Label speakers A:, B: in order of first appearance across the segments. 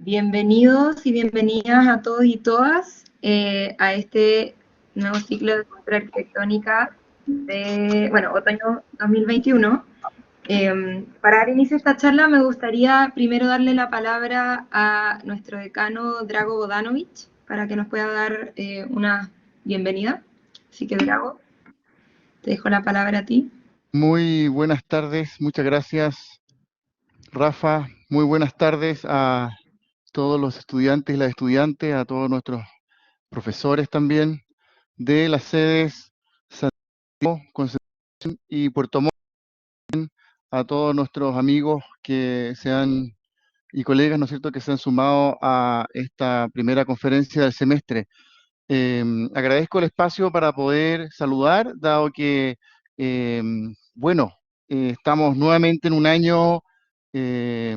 A: Bienvenidos y bienvenidas a todos y todas a este nuevo ciclo de cultura arquitectónica de, bueno, otoño 2021. Para dar inicio a esta charla me gustaría primero darle la palabra a nuestro decano Drago Vodanovic para que nos pueda dar una bienvenida. Así que Drago, te dejo la palabra a ti.
B: Muy buenas tardes, muchas gracias, Rafa. Muy buenas tardes a todos los estudiantes y las estudiantes, a todos nuestros profesores también de las sedes Santiago, Concepción y Puerto Montt, a todos nuestros amigos y colegas, ¿no es cierto?, que se han sumado a esta primera conferencia del semestre. Agradezco el espacio para poder saludar, dado que, bueno, estamos nuevamente en un año eh,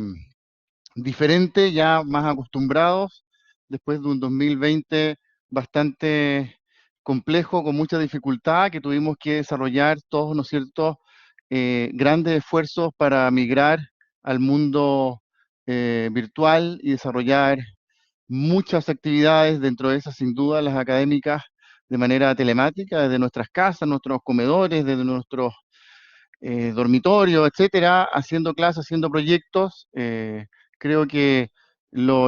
B: diferente, ya más acostumbrados, después de un 2020 bastante complejo, con mucha dificultad, que tuvimos que desarrollar todos, ¿no es cierto?, grandes esfuerzos para migrar al mundo virtual y desarrollar muchas actividades, dentro de esas sin duda las académicas, de manera telemática, desde nuestras casas, nuestros comedores, desde nuestros dormitorios, etcétera, haciendo clases, haciendo proyectos. Creo que lo,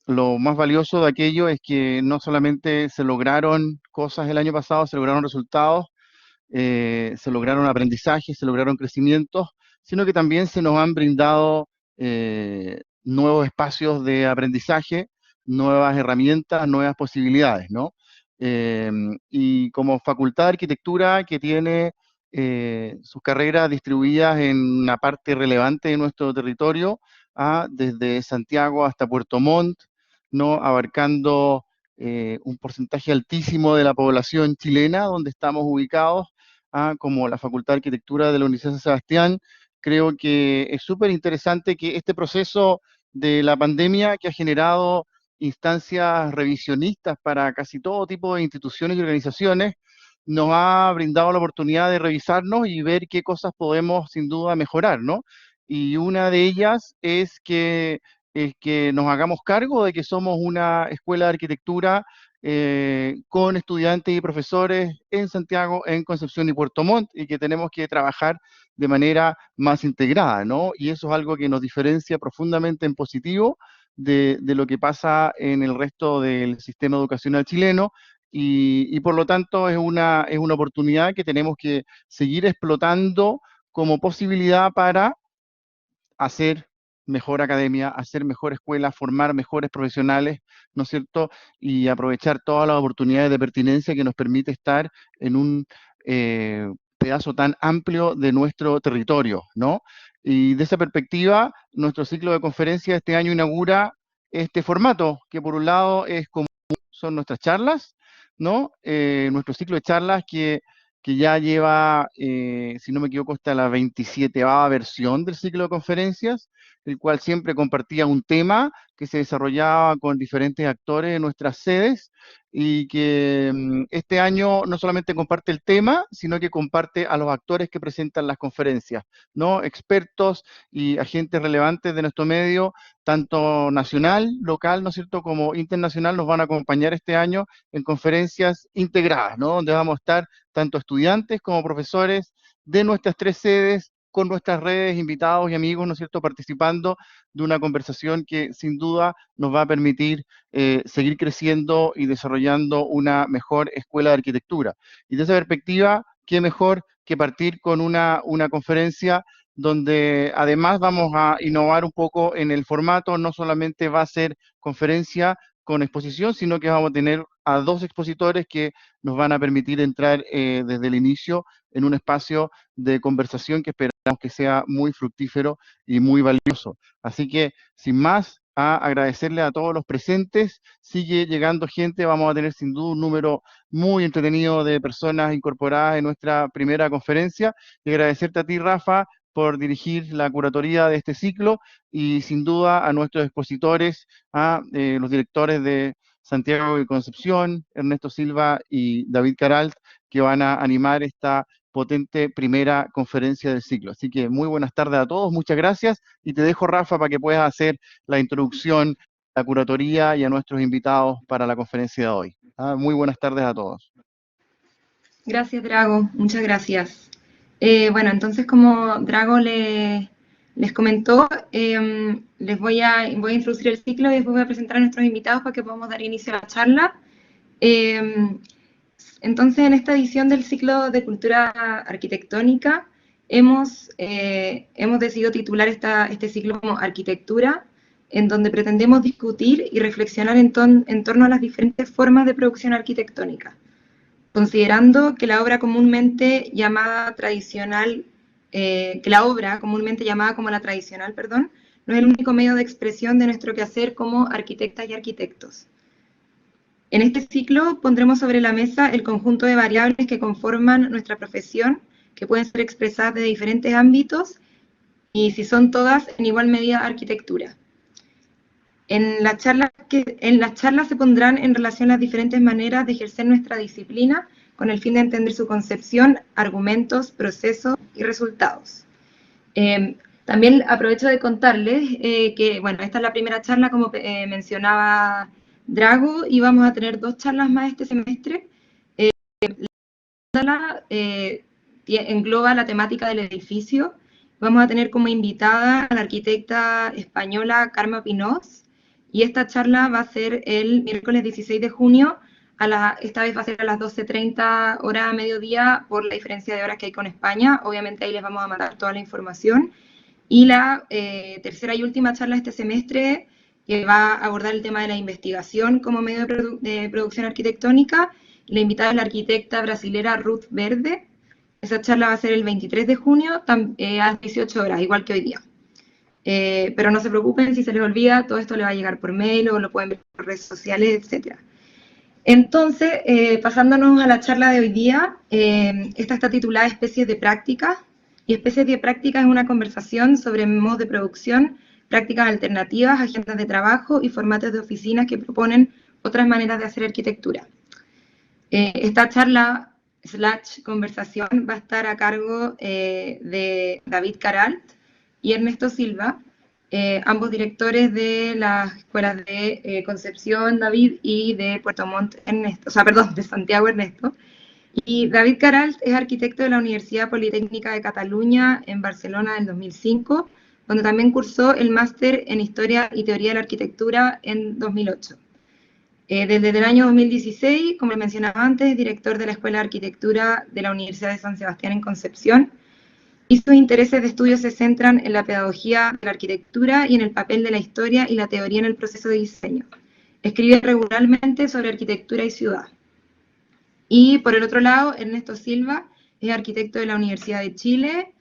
B: lo más valioso de aquello es que no solamente se lograron cosas el año pasado, se lograron resultados, se lograron aprendizajes, se lograron crecimientos, sino que también se nos han brindado nuevos espacios de aprendizaje, nuevas herramientas, nuevas posibilidades, ¿no? Eh, y como Facultad de Arquitectura, que tiene sus carreras distribuidas en una parte relevante de nuestro territorio, desde Santiago hasta Puerto Montt, ¿no?, abarcando un porcentaje altísimo de la población chilena donde estamos ubicados, como la Facultad de Arquitectura de la Universidad de San Sebastián. Creo que es súper interesante que este proceso de la pandemia, que ha generado instancias revisionistas para casi todo tipo de instituciones y organizaciones, nos ha brindado la oportunidad de revisarnos y ver qué cosas podemos sin duda mejorar, ¿no? Y una de ellas es que nos hagamos cargo de que somos una escuela de arquitectura con estudiantes y profesores en Santiago, en Concepción y Puerto Montt, y que tenemos que trabajar de manera más integrada, ¿no? Y eso es algo que nos diferencia profundamente en positivo de lo que pasa en el resto del sistema educacional chileno, y por lo tanto es una oportunidad que tenemos que seguir explotando como posibilidad para hacer mejor academia, hacer mejor escuela, formar mejores profesionales, ¿no es cierto? Y aprovechar todas las oportunidades de pertinencia que nos permite estar en un pedazo tan amplio de nuestro territorio, ¿no? Y de esa perspectiva, nuestro ciclo de conferencias este año inaugura este formato, que por un lado es común, son nuestras charlas, ¿no? Nuestro ciclo de charlas que ya lleva, si no me equivoco, hasta la 27ª versión del ciclo de conferencias, el cual siempre compartía un tema que se desarrollaba con diferentes actores de nuestras sedes, y que este año no solamente comparte el tema, sino que comparte a los actores que presentan las conferencias, ¿no? Expertos y agentes relevantes de nuestro medio, tanto nacional, local, ¿no es cierto?, como internacional, nos van a acompañar este año en conferencias integradas, ¿no?, donde vamos a estar tanto estudiantes como profesores de nuestras tres sedes, con nuestras redes, invitados y amigos, ¿no es cierto?, participando de una conversación que sin duda nos va a permitir seguir creciendo y desarrollando una mejor escuela de arquitectura. Y de esa perspectiva, qué mejor que partir con una conferencia donde además vamos a innovar un poco en el formato. No solamente va a ser conferencia con exposición, sino que vamos a tener a dos expositores que nos van a permitir entrar desde el inicio en un espacio de conversación que esperamos que sea muy fructífero y muy valioso. Así que, sin más, a agradecerle a todos los presentes. Sigue llegando gente, vamos a tener sin duda un número muy entretenido de personas incorporadas en nuestra primera conferencia, y agradecerte a ti, Rafa, por dirigir la curatoría de este ciclo, y sin duda a nuestros expositores, a los directores de Santiago y Concepción, Ernesto Silva y David Caralt, que van a animar esta potente primera conferencia del ciclo. Así que muy buenas tardes a todos, muchas gracias, y te dejo, Rafa, para que puedas hacer la introducción la curatoría y a nuestros invitados para la conferencia de hoy. Muy buenas tardes a todos.
A: Gracias, Drago. Muchas gracias. Bueno, entonces como Drago les comentó, les voy a introducir el ciclo y después voy a presentar a nuestros invitados para que podamos dar inicio a la charla. Entonces, en esta edición del ciclo de cultura arquitectónica, hemos decidido titular este ciclo como Arquitectura, en donde pretendemos discutir y reflexionar en torno a las diferentes formas de producción arquitectónica, considerando que la obra comúnmente llamada tradicional, como la tradicional, perdón, no es el único medio de expresión de nuestro quehacer como arquitectas y arquitectos. En este ciclo pondremos sobre la mesa el conjunto de variables que conforman nuestra profesión, que pueden ser expresadas de diferentes ámbitos, y si son todas, en igual medida arquitectura. En las charlas se pondrán en relación las diferentes maneras de ejercer nuestra disciplina con el fin de entender su concepción, argumentos, procesos y resultados. También aprovecho de contarles que, bueno, esta es la primera charla, como mencionaba Drago, y vamos a tener 2 charlas más este semestre. La charla engloba la temática del edificio. Vamos a tener como invitada a la arquitecta española Carme Pinós, y esta charla va a ser el miércoles 16 de junio, esta vez va a ser a las 12:30 hora mediodía, por la diferencia de horas que hay con España. Obviamente ahí les vamos a mandar toda la información. Y la tercera y última charla de este semestre, que va a abordar el tema de la investigación como medio de producción arquitectónica. La invitada es la arquitecta brasilera Ruth Verde. Esa charla va a ser el 23 de junio a las 18 horas, igual que hoy día. Pero no se preocupen si se les olvida, todo esto le va a llegar por mail o lo pueden ver por redes sociales, etc. Entonces, pasándonos a la charla de hoy día, esta está titulada Especies de práctica, y Especies de práctica es una conversación sobre modos de producción, prácticas alternativas, agendas de trabajo y formatos de oficinas que proponen otras maneras de hacer arquitectura. Esta charla / conversación va a estar a cargo de David Caralt y Ernesto Silva, ambos directores de las escuelas de Concepción, David, y de Puerto Montt, Ernesto, de Santiago, Ernesto. Y David Caralt es arquitecto de la Universidad Politécnica de Cataluña en Barcelona en 2005, donde también cursó el máster en Historia y Teoría de la Arquitectura en 2008. Desde el año 2016, como mencionaba antes, es director de la Escuela de Arquitectura de la Universidad de San Sebastián en Concepción, y sus intereses de estudio se centran en la pedagogía de la arquitectura y en el papel de la historia y la teoría en el proceso de diseño. Escribe regularmente sobre arquitectura y ciudad. Y por el otro lado, Ernesto Silva es arquitecto de la Universidad de Chile,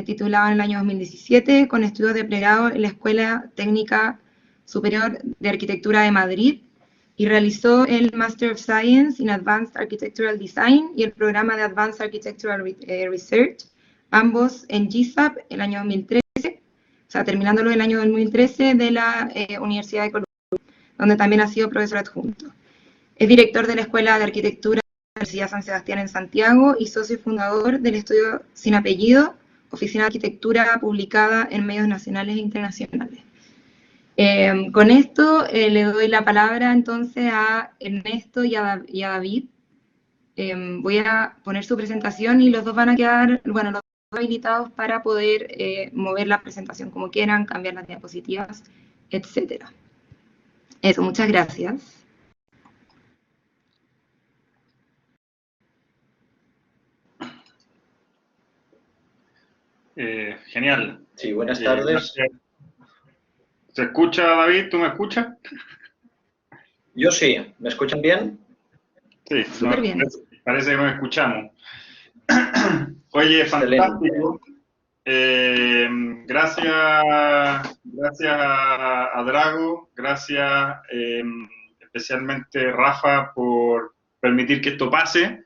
A: titulado en el año 2017, con estudios de pregrado en la Escuela Técnica Superior de Arquitectura de Madrid, y realizó el Master of Science in Advanced Architectural Design y el programa de Advanced Architectural Research, ambos en GSAPP el año 2013, o sea, terminándolo el año 2013, de la Universidad de Columbia, donde también ha sido profesor adjunto. Es director de la Escuela de Arquitectura de la Universidad San Sebastián en Santiago y socio fundador del estudio Sin Apellido, oficina de arquitectura publicada en medios nacionales e internacionales. Con esto le doy la palabra entonces a Ernesto y a David. Voy a poner su presentación y los dos van a quedar, bueno, los dos habilitados para poder mover la presentación como quieran, cambiar las diapositivas, etc. Eso, muchas gracias.
C: Genial.
D: Sí, buenas tardes.
C: ¿Se escucha, David? ¿Tú me escuchas?
D: Yo sí. ¿Me escuchan bien?
C: Sí,
A: súper bien.
C: Parece que nos escuchamos. Oye,
D: Excelente.
C: fantástico. Gracias a Drago, gracias especialmente Rafa por permitir que esto pase.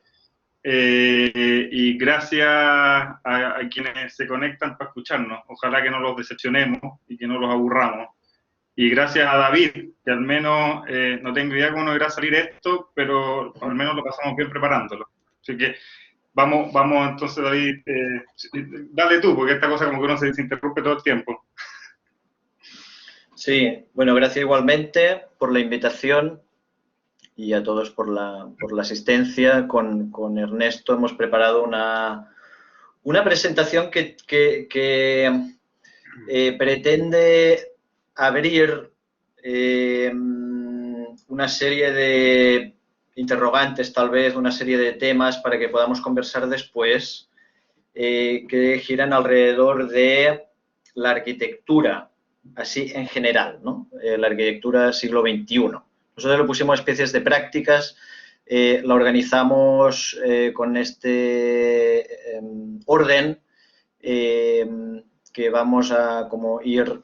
C: Y gracias a quienes se conectan para escucharnos. Ojalá que no los decepcionemos y que no los aburramos. Y gracias a David, que al menos, no tengo idea cómo nos irá a salir esto, pero al menos lo pasamos bien preparándolo. Así que vamos entonces, David, dale tú, porque esta cosa como que uno se interrumpe todo el tiempo.
D: Sí, bueno, gracias igualmente por la invitación y a todos por la asistencia. Con Ernesto hemos preparado una presentación que pretende abrir una serie de interrogantes, tal vez, una serie de temas para que podamos conversar después, que giran alrededor de la arquitectura, así en general, ¿no? La arquitectura siglo XXI. Nosotros le pusimos especies de prácticas, la organizamos con este orden que vamos a como ir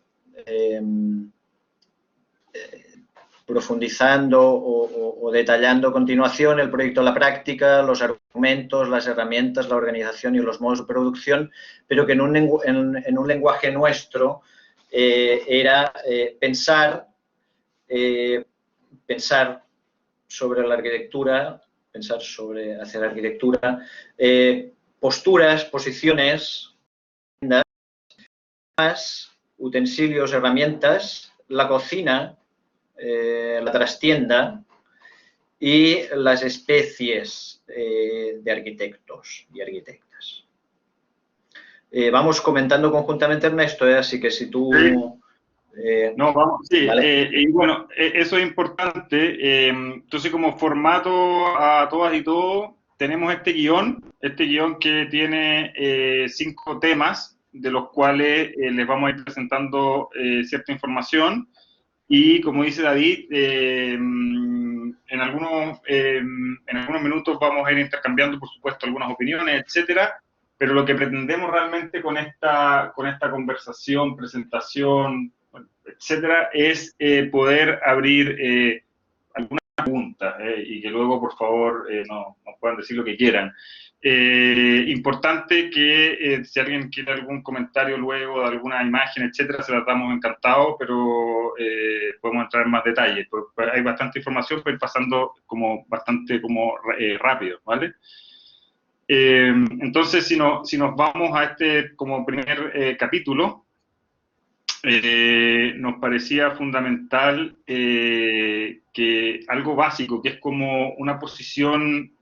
D: profundizando o detallando a continuación el proyecto a la práctica, los argumentos, las herramientas, la organización y los modos de producción, pero que en un lenguaje nuestro era pensar sobre la arquitectura, pensar sobre hacer arquitectura, posturas, posiciones, utensilios, herramientas, la cocina, la trastienda y las especies de arquitectos y arquitectas. Vamos comentando conjuntamente, Ernesto, así que si tú...
C: No, vamos, sí,
D: ¿vale?
C: y bueno, eso es importante. Entonces, como formato a todas y todos, tenemos este guión que tiene 5 temas, de los cuales les vamos a ir presentando cierta información. Y como dice David, en algunos minutos vamos a ir intercambiando, por supuesto, algunas opiniones, etcétera. Pero lo que pretendemos realmente con esta conversación, presentación, etcétera, es poder abrir algunas preguntas y que luego, por favor, nos puedan decir lo que quieran. Importante que si alguien quiere algún comentario luego de alguna imagen, etcétera, se las damos encantados, pero podemos entrar en más detalles. Pues hay bastante información, pero ir pasando bastante rápido, ¿vale? Entonces, si nos vamos a este como primer capítulo, nos parecía fundamental que algo básico, que es como una posición,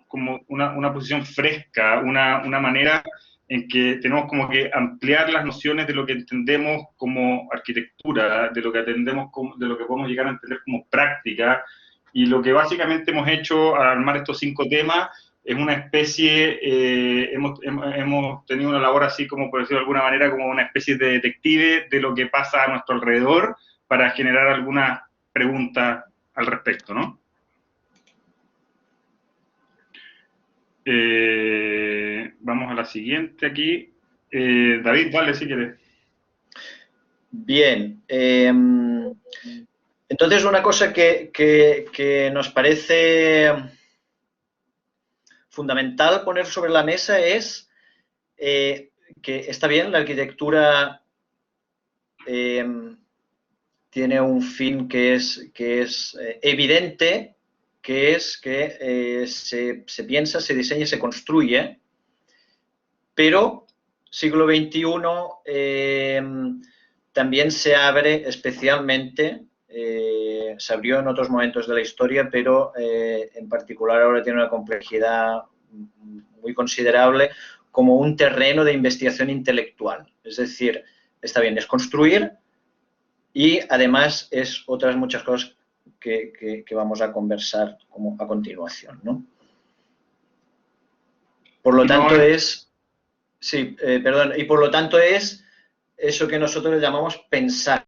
C: una posición fresca, una manera en que tenemos como que ampliar las nociones de lo que entendemos como arquitectura, de lo que de lo que podemos llegar a entender como práctica, y lo que básicamente hemos hecho al armar estos 5 temas es una especie, hemos tenido una labor así como, por decirlo de alguna manera, como una especie de detective de lo que pasa a nuestro alrededor para generar algunas preguntas al respecto, ¿no? Vamos a la siguiente aquí. David, dale si quieres.
D: Bien. Entonces, una cosa que nos parece fundamental poner sobre la mesa es que está bien, la arquitectura tiene un fin que es evidente, que es que se piensa, se diseña y se construye, pero siglo XXI también se abre especialmente, se abrió en otros momentos de la historia, pero en particular ahora tiene una complejidad muy considerable como un terreno de investigación intelectual. Es decir, está bien, es construir y además es otras muchas cosas que vamos a conversar como a continuación, ¿no? Por lo tanto es... Sí, perdón, y por lo tanto es eso que nosotros llamamos pensar.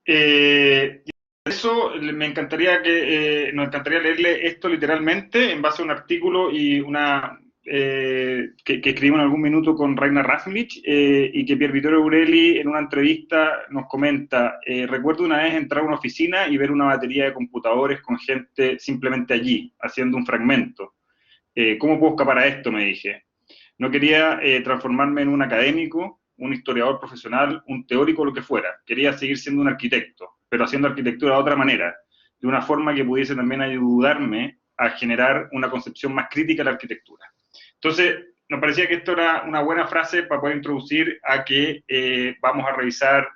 C: Eso me encantaría nos encantaría leerle esto literalmente en base a un artículo y que escribimos en algún minuto con Rainer Rafnlich y que Pier Vittorio Aureli en una entrevista nos comenta: recuerdo una vez entrar a una oficina y ver una batería de computadores con gente simplemente allí, haciendo un fragmento. ¿Cómo puedo escapar a esto?, me dije. No quería transformarme en un académico, un historiador profesional, un teórico, lo que fuera. Quería seguir siendo un arquitecto, pero haciendo arquitectura de otra manera, de una forma que pudiese también ayudarme a generar una concepción más crítica de la arquitectura. Entonces, nos parecía que esto era una buena frase para poder introducir a que vamos a revisar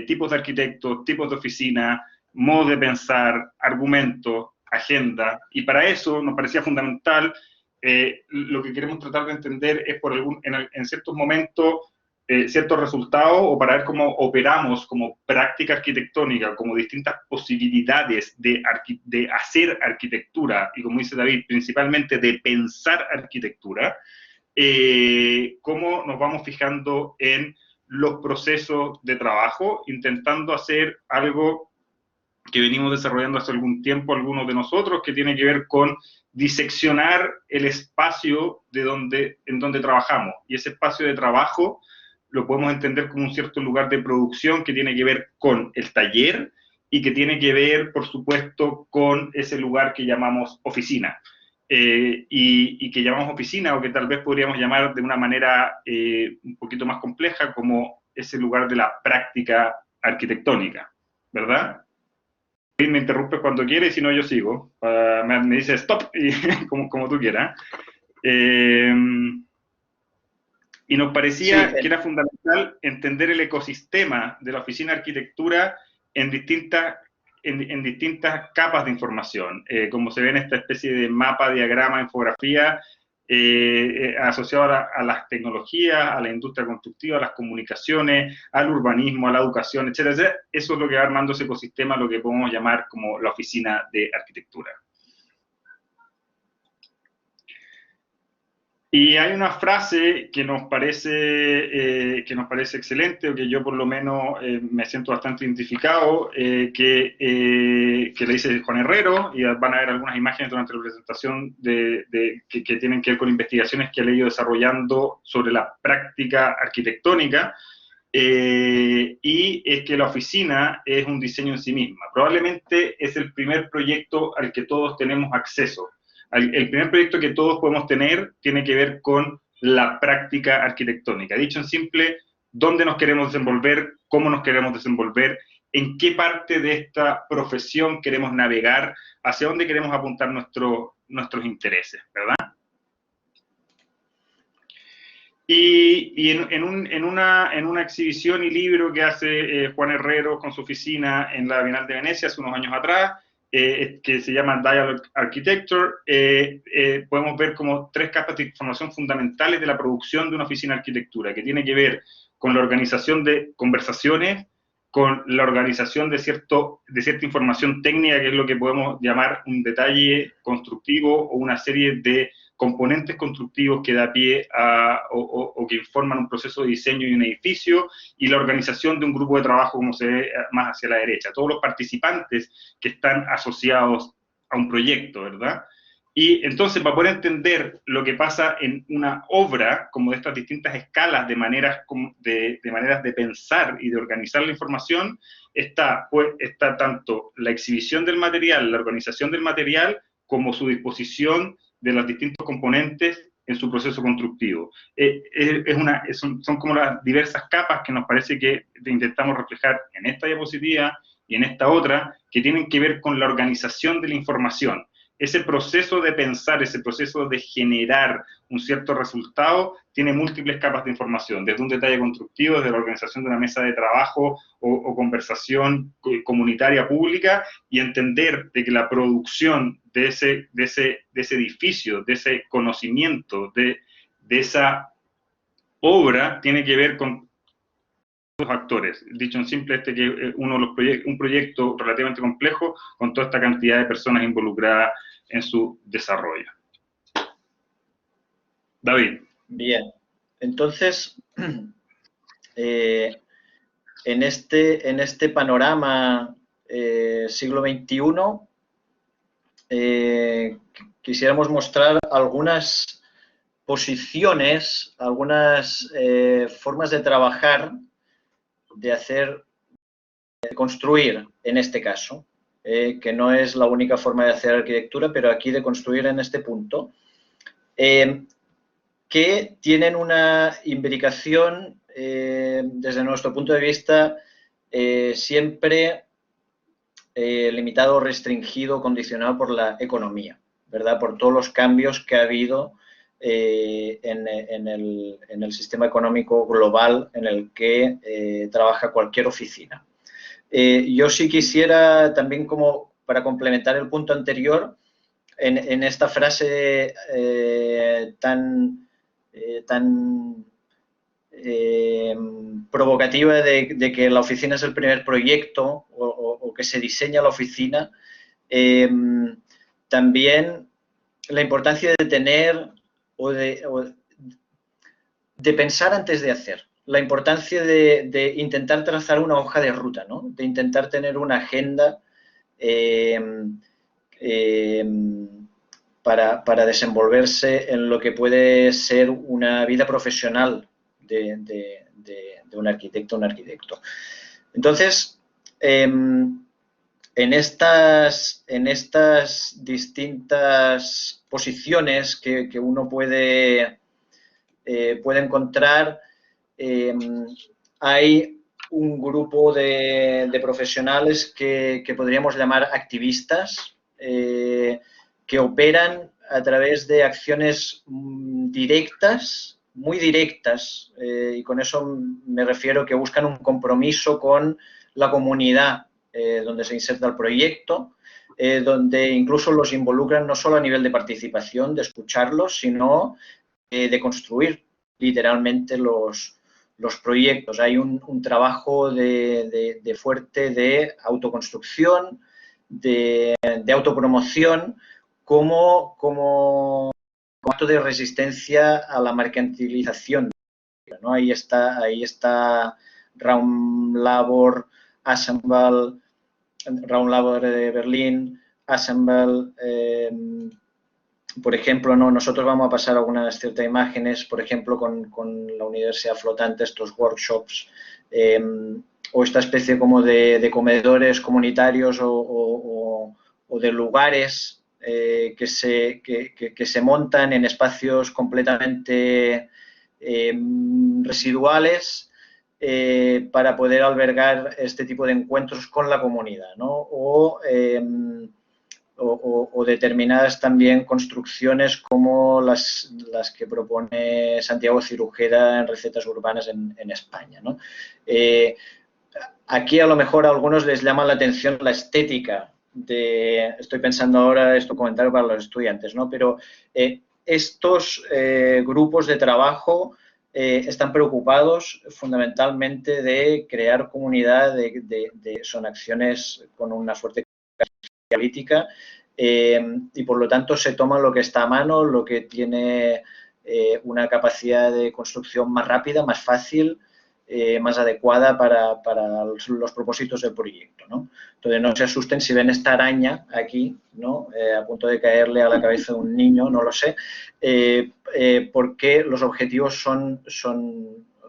C: tipos de arquitectos, tipos de oficina, modos de pensar, argumentos, agenda, y para eso nos parecía fundamental lo que queremos tratar de entender es en ciertos momentos ciertos resultados o para ver cómo operamos como práctica arquitectónica, como distintas posibilidades de hacer arquitectura, y como dice David, principalmente de pensar arquitectura, cómo nos vamos fijando en los procesos de trabajo, intentando hacer algo que venimos desarrollando hace algún tiempo algunos de nosotros, que tiene que ver con diseccionar el espacio en donde trabajamos. Y ese espacio de trabajo lo podemos entender como un cierto lugar de producción que tiene que ver con el taller y que tiene que ver, por supuesto, con ese lugar que llamamos oficina. Y que llamamos oficina, o que tal vez podríamos llamar de una manera un poquito más compleja, como ese lugar de la práctica arquitectónica, ¿verdad? Me interrumpe cuando quiere, y si no yo sigo. Me dice stop, y como tú quieras. Y nos parecía que era fundamental entender el ecosistema de la oficina de arquitectura en distintas capas de información, como se ve en esta especie de mapa, diagrama, infografía, asociado a las tecnologías, a la industria constructiva, a las comunicaciones, al urbanismo, a la educación, etcétera, etcétera. Eso es lo que va armando ese ecosistema, lo que podemos llamar como la oficina de arquitectura. Y hay una frase que nos parece excelente, o que yo por lo menos me siento bastante identificado, que le dice Juan Herrero, y van a ver algunas imágenes durante la presentación que tienen que ver con investigaciones que ha ido desarrollando sobre la práctica arquitectónica, y es que la oficina es un diseño en sí misma. Probablemente es el primer proyecto al que todos tenemos acceso. El primer proyecto que todos podemos tener tiene que ver con la práctica arquitectónica. Dicho en simple, dónde nos queremos desenvolver, cómo nos queremos desenvolver, en qué parte de esta profesión queremos navegar, hacia dónde queremos apuntar nuestros intereses, ¿verdad? Y en una exhibición y libro que hace Juan Herrero con su oficina en la Bienal de Venecia hace unos años atrás, que se llama Dialogue Architecture, podemos ver como 3 capas de información fundamentales de la producción de una oficina de arquitectura, que tiene que ver con la organización de conversaciones, con la organización de cierta información técnica, que es lo que podemos llamar un detalle constructivo o una serie de componentes constructivos que da pie o que informan un proceso de diseño de un edificio, y la organización de un grupo de trabajo, como se ve más hacia la derecha, todos los participantes que están asociados a un proyecto, ¿verdad? Y entonces, para poder entender lo que pasa en una obra, como de estas distintas escalas de maneras de pensar y de organizar la información, está tanto la exhibición del material, la organización del material, como su disposición de los distintos componentes en su proceso constructivo. Son como las diversas capas que nos parece que intentamos reflejar en esta diapositiva y en esta otra, que tienen que ver con la organización de la información. Ese proceso de pensar, ese proceso de generar un cierto resultado, tiene múltiples capas de información, desde un detalle constructivo, desde la organización de una mesa de trabajo o conversación comunitaria pública, y entender de que la producción de ese edificio, de ese conocimiento, de esa obra, tiene que ver con los actores. Dicho en simple, que un proyecto relativamente complejo con toda esta cantidad de personas involucradas en su desarrollo. David.
D: Bien, entonces, en este panorama siglo XXI, quisiéramos mostrar algunas posiciones, algunas formas de trabajar, de construir en este caso, que no es la única forma de hacer arquitectura, pero aquí de construir en este punto, que tienen una imbricación, desde nuestro punto de vista, siempre limitado, restringido, condicionado por la economía, ¿verdad? Por todos los cambios que ha habido en el sistema económico global en el que trabaja cualquier oficina. Yo sí quisiera también, como para complementar el punto anterior, en esta frase tan provocativa de que la oficina es el primer proyecto o que se diseña la oficina, también la importancia de tener o de pensar antes de hacer, la importancia de intentar trazar una hoja de ruta, ¿no? De intentar tener una agenda para desenvolverse en lo que puede ser una vida profesional de un arquitecto o un arquitecto. Entonces, en estas distintas posiciones que uno puede encontrar, hay un grupo de profesionales que podríamos llamar activistas, que operan a través de acciones directas, muy directas, y con eso me refiero que buscan un compromiso con la comunidad donde se inserta el proyecto, donde incluso los involucran no solo a nivel de participación, de escucharlos, sino de construir literalmente los proyectos. Hay un trabajo de fuerte de autoconstrucción, de autopromoción, como acto de resistencia a la mercantilización, ¿no? Ahí está Raum Labor, Assemble, Raum Labor de Berlín, Assemble, por ejemplo, ¿no? Nosotros vamos a pasar algunas ciertas imágenes, por ejemplo, con la Universidad Flotante, estos workshops, o esta especie como de comedores comunitarios o de lugares que se montan en espacios completamente residuales para poder albergar este tipo de encuentros con la comunidad, ¿no? O determinadas también construcciones como las que propone Santiago Cirujera en Recetas Urbanas en España, ¿no? Aquí a lo mejor a algunos les llama la atención la estética estoy pensando ahora esto comentario para los estudiantes, ¿no? Pero estos grupos de trabajo están preocupados fundamentalmente de crear comunidad, son acciones con una fuerte política, y por lo tanto se toma lo que está a mano, lo que tiene una capacidad de construcción más rápida, más fácil, más adecuada para los propósitos del proyecto, ¿no? Entonces no se asusten si ven esta araña aquí, ¿no? A punto de caerle a la cabeza de un niño, no lo sé, porque los objetivos son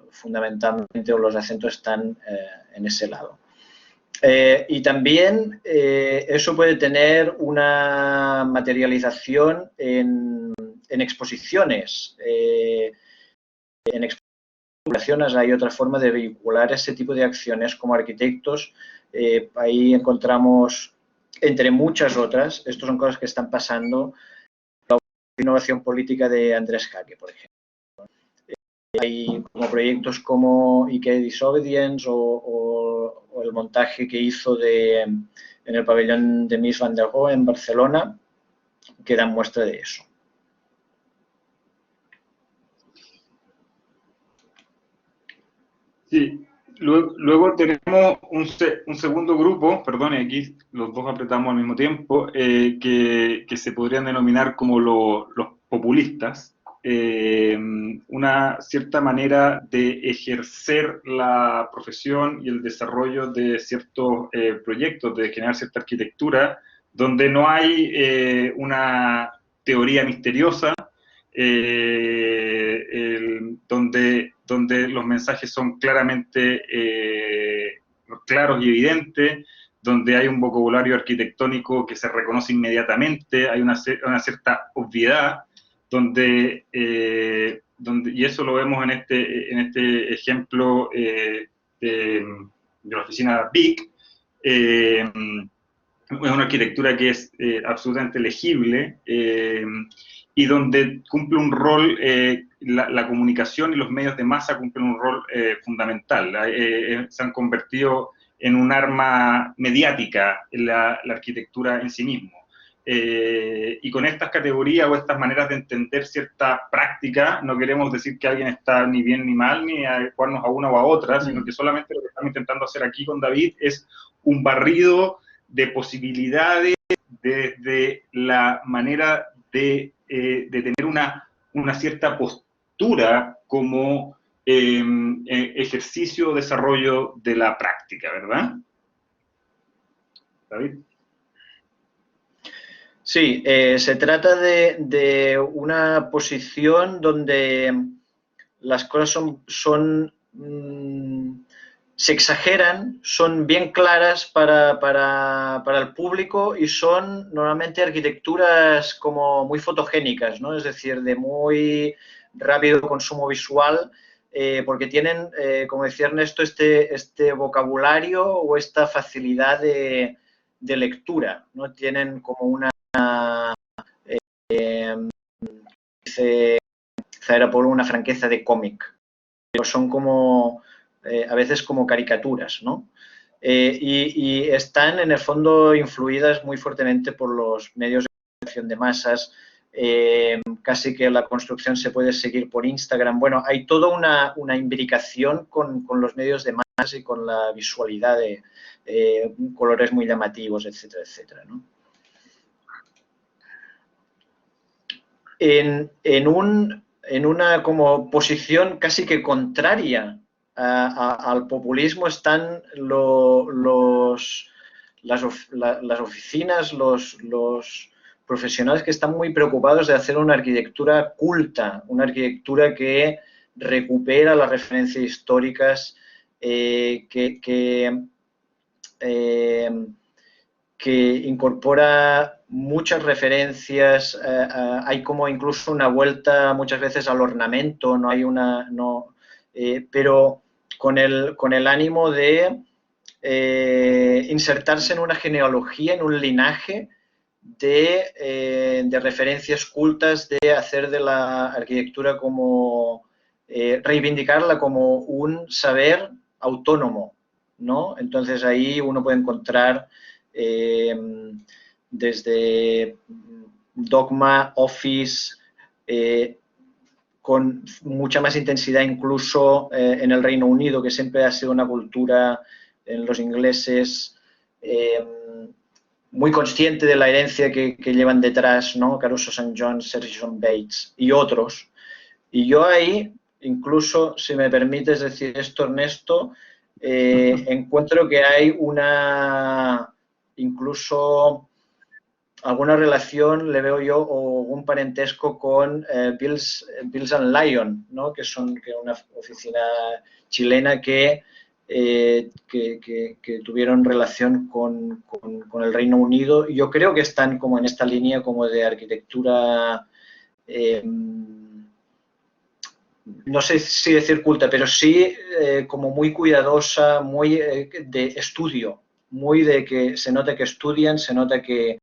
D: fundamentalmente, o los acentos están en ese lado. Y también eso puede tener una materialización en exposiciones. En exposiciones hay otra forma de vehicular ese tipo de acciones como arquitectos. Ahí encontramos, entre muchas otras, estas son cosas que están pasando, la innovación política de Andrés Caque, por ejemplo. Hay como proyectos como IKEA Disobedience o el montaje que hizo en el pabellón de Mies van der Rohe en Barcelona, que dan muestra de eso.
C: Sí, luego tenemos un segundo grupo, perdón, aquí los dos apretamos al mismo tiempo, que se podrían denominar como los populistas. Una cierta manera de ejercer la profesión y el desarrollo de ciertos proyectos, de generar cierta arquitectura, donde no hay una teoría misteriosa, donde los mensajes son claramente claros y evidentes, donde hay un vocabulario arquitectónico que se reconoce inmediatamente, hay una cierta obviedad, y eso lo vemos en este ejemplo de la oficina BIC. Es una arquitectura que es absolutamente legible, y donde cumple un rol, la comunicación y los medios de masa cumplen un rol fundamental. Se han convertido en un arma mediática en la arquitectura en sí mismo. Y con estas categorías o estas maneras de entender cierta práctica, no queremos decir que alguien está ni bien ni mal, ni adecuarnos a una o a otra, sino que solamente lo que estamos intentando hacer aquí con David es un barrido de posibilidades desde la manera de tener una cierta postura como ejercicio o desarrollo de la práctica, ¿verdad? David.
D: Sí, se trata de una posición donde las cosas se exageran, son bien claras para el público y son normalmente arquitecturas como muy fotogénicas, ¿no? Es decir, de muy rápido consumo visual, porque tienen, como decía Ernesto, este vocabulario o esta facilidad de lectura, ¿no? Tienen como una, era por una franqueza de cómic, pero son como a veces como caricaturas, ¿no? Y están en el fondo influidas muy fuertemente por los medios de comunicación de masas. Casi que la construcción se puede seguir por Instagram. Bueno, hay toda una imbricación con los medios de masas y con la visualidad de colores muy llamativos, etcétera, etcétera, ¿no? En una como posición casi que contraria al populismo están las oficinas, los profesionales que están muy preocupados de hacer una arquitectura culta, una arquitectura que recupera las referencias históricas, que incorpora muchas referencias, hay como incluso una vuelta muchas veces al ornamento, no hay una, no, pero con el ánimo de insertarse en una genealogía, en un linaje de referencias cultas, de hacer de la arquitectura como, reivindicarla como un saber autónomo, ¿no? Entonces ahí uno puede encontrar desde Dogma, Office, con mucha más intensidad incluso en el Reino Unido, que siempre ha sido una cultura en los ingleses muy consciente de la herencia que llevan detrás, ¿no? Caruso St. John, Sergio Bates y otros. Y yo ahí, incluso, si me permites decir esto, Ernesto, encuentro que hay incluso alguna relación, le veo yo, o un parentesco con Bills and Lion, ¿no? que es una oficina chilena que tuvieron relación con el Reino Unido. Yo creo que están como en esta línea como de arquitectura, no sé si decir culta, pero sí como muy cuidadosa, muy de estudio, muy de que se nota que estudian, se nota que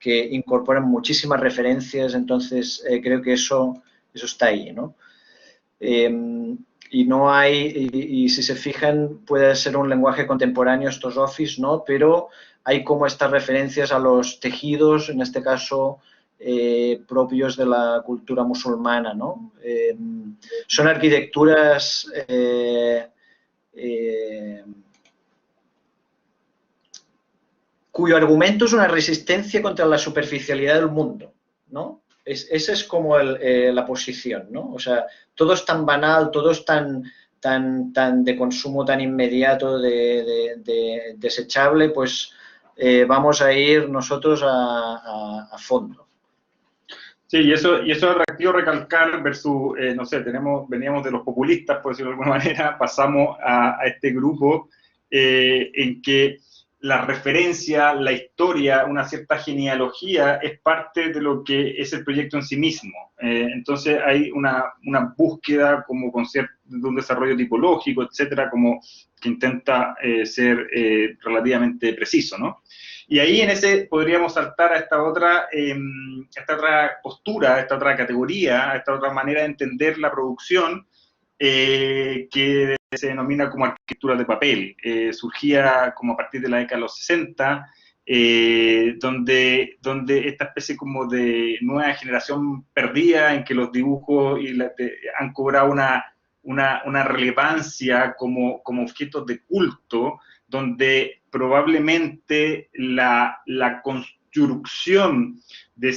D: incorporan muchísimas referencias, entonces creo que eso está ahí, ¿no? Y no hay, y si se fijan, puede ser un lenguaje contemporáneo estos Office, ¿no? Pero hay como estas referencias a los tejidos, en este caso, propios de la cultura musulmana, ¿no? Son arquitecturas cuyo argumento es una resistencia contra la superficialidad del mundo, ¿no? Esa es como la posición, ¿no? O sea, todo es tan banal, todo es tan de consumo tan inmediato, desechable, pues vamos a ir nosotros a fondo.
C: Sí, y eso es atractivo recalcar versus, no sé, veníamos de los populistas, por decirlo de alguna manera, pasamos a este grupo en que la referencia, la historia, una cierta genealogía es parte de lo que es el proyecto en sí mismo. Entonces hay una búsqueda como de un desarrollo tipológico, etcétera, como que intenta ser relativamente preciso, ¿no? Y ahí en ese podríamos saltar a esta otra postura, a esta otra categoría, a esta otra manera de entender la producción, que se denomina como arquitectura de papel. Surgía como a partir de la década de los 60, donde esta especie como de nueva generación perdida, en que los dibujos han cobrado una relevancia como objetos de culto, donde probablemente la construcción de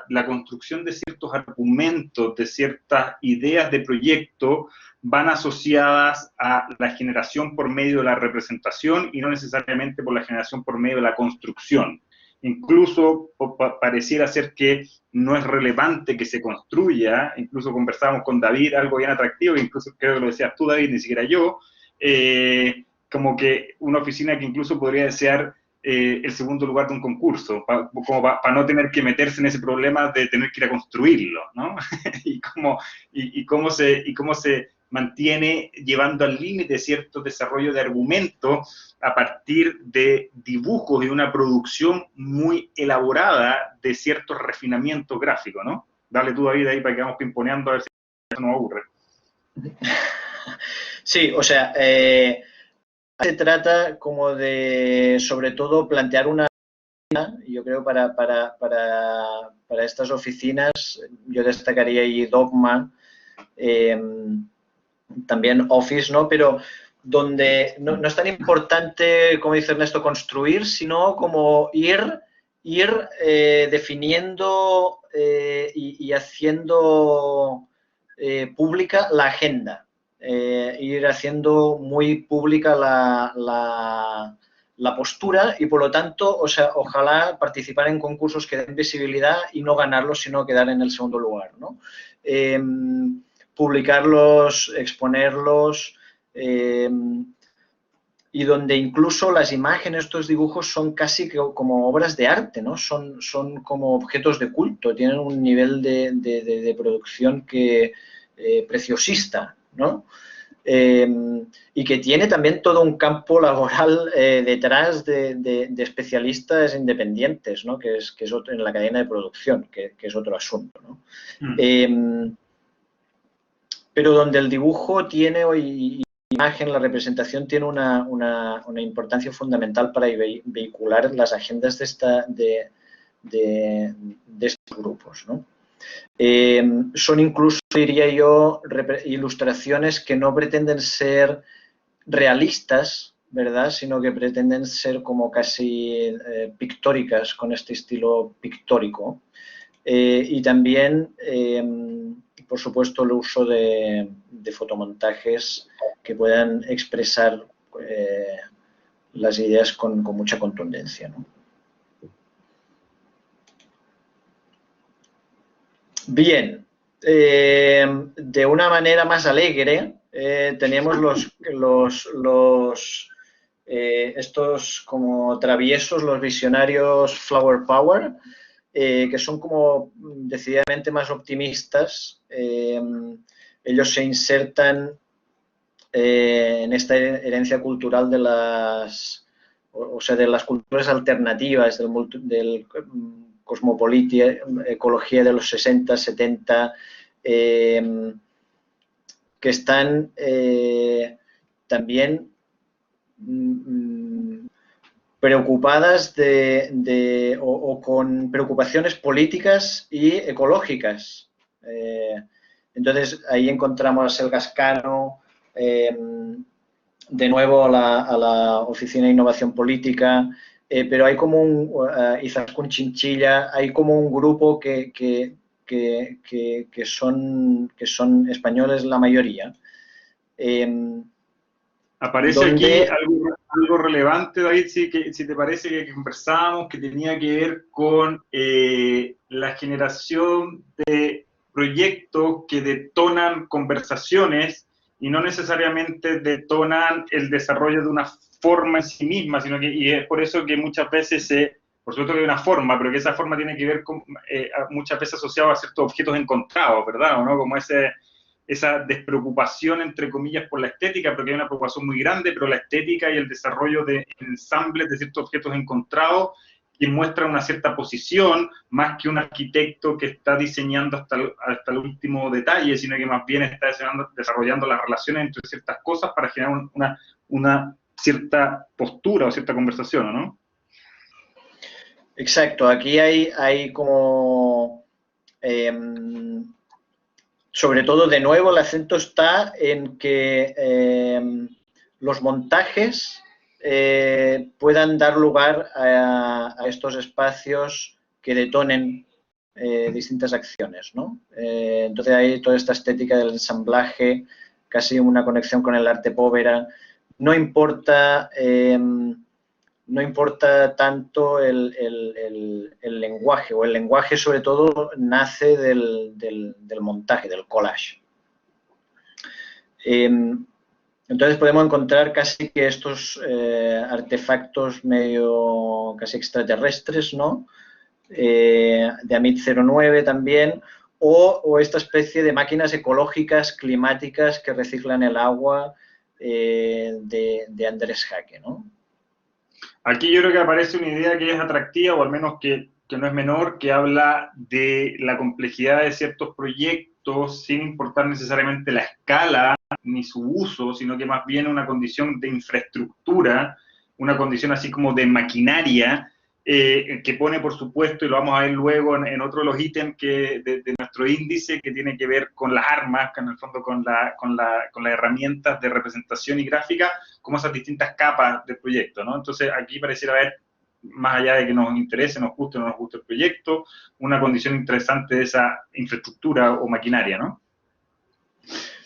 C: la construcción de ciertos argumentos, de ciertas ideas de proyecto, van asociadas a la generación por medio de la representación y no necesariamente por la generación por medio de la construcción. Incluso pareciera ser que no es relevante que se construya. Incluso conversábamos con David, algo bien atractivo, incluso creo que lo decías tú, David, ni siquiera yo, como que una oficina que incluso podría desear el segundo lugar de un concurso, como para no tener que meterse en ese problema de tener que ir a construirlo, ¿no? y cómo se mantiene llevando al límite cierto desarrollo de argumentos a partir de dibujos y una producción muy elaborada de ciertos refinamientos gráficos, ¿no? Dale tú, David, ahí para que vamos pimponeando a ver si eso nos aburre.
D: Sí, o sea, se trata como de, sobre todo, plantear una, yo creo, para estas oficinas, yo destacaría ahí Dogma, también Office, ¿no? Pero donde no es tan importante, como dice Ernesto, construir, sino como ir definiendo y haciendo pública la agenda. Ir haciendo muy pública la postura y, por lo tanto, o sea, ojalá participar en concursos que den visibilidad y no ganarlos, sino quedar en el segundo lugar, ¿no? Publicarlos, exponerlos, y donde incluso las imágenes, estos dibujos son casi como obras de arte, ¿no? Son como objetos de culto, tienen un nivel de producción preciosista, ¿no? Y que tiene también todo un campo laboral detrás de especialistas independientes, ¿no? Que es otro, en la cadena de producción, que es otro asunto, ¿no? Pero donde el dibujo tiene hoy imagen, la representación tiene una importancia fundamental para vehicular las agendas de estos grupos, ¿no? Son incluso, diría yo, ilustraciones que no pretenden ser realistas, ¿verdad?, sino que pretenden ser como casi pictóricas, con este estilo pictórico. Y también, por supuesto, el uso de fotomontajes que puedan expresar las ideas con mucha contundencia, ¿no? Bien, de una manera más alegre, tenemos estos como traviesos, los visionarios Flower Power, que son como decididamente más optimistas. Ellos se insertan en esta herencia cultural de las culturas alternativas, del cosmopolitia, ecología de los 60, 70, que están también preocupadas o con preocupaciones políticas y ecológicas. Entonces, ahí encontramos a Selga Ascano, de nuevo a la Oficina de Innovación Política, pero hay como Izaskun Chinchilla, hay como un grupo que son españoles la mayoría.
C: Aparece aquí algo relevante, David, si te parece, que conversábamos, que tenía que ver con la generación de proyectos que detonan conversaciones y no necesariamente detonan el desarrollo de una forma en sí misma, sino y es por eso que muchas veces por supuesto que hay una forma, pero que esa forma tiene que ver con, muchas veces asociado a ciertos objetos encontrados, ¿verdad? ¿O no? Como ese esa despreocupación, entre comillas, por la estética, porque hay una preocupación muy grande, pero la estética y el desarrollo de ensambles de ciertos objetos encontrados, que muestra una cierta posición, más que un arquitecto que está diseñando hasta el último detalle, sino que más bien está desarrollando las relaciones entre ciertas cosas para generar una cierta postura o cierta conversación, ¿no?
D: Exacto, aquí hay como, sobre todo, de nuevo, el acento está en que los montajes puedan dar lugar a estos espacios que detonen distintas acciones, ¿no? Entonces hay toda esta estética del ensamblaje, casi una conexión con el arte povera. No importa tanto el lenguaje, o el lenguaje sobre todo nace del montaje, del collage. Entonces podemos encontrar casi que estos artefactos medio casi extraterrestres, ¿no? De Amit 09 también, o esta especie de máquinas ecológicas, climáticas que reciclan el agua de Andrés Jaque, ¿no?
C: Aquí yo creo que aparece una idea que es atractiva, o al menos que no es menor, que habla de la complejidad de ciertos proyectos sin importar necesariamente la escala ni su uso, sino que más bien una condición de infraestructura, una condición así como de maquinaria, que pone, por supuesto, y lo vamos a ver luego en otro de los ítems de nuestro índice, que tiene que ver con las armas, que en el fondo con las herramientas de representación y gráfica, como esas distintas capas del proyecto, ¿no? Entonces, aquí pareciera haber, más allá de que nos interese, nos guste o no nos guste el proyecto, una condición interesante de esa infraestructura o maquinaria, ¿no?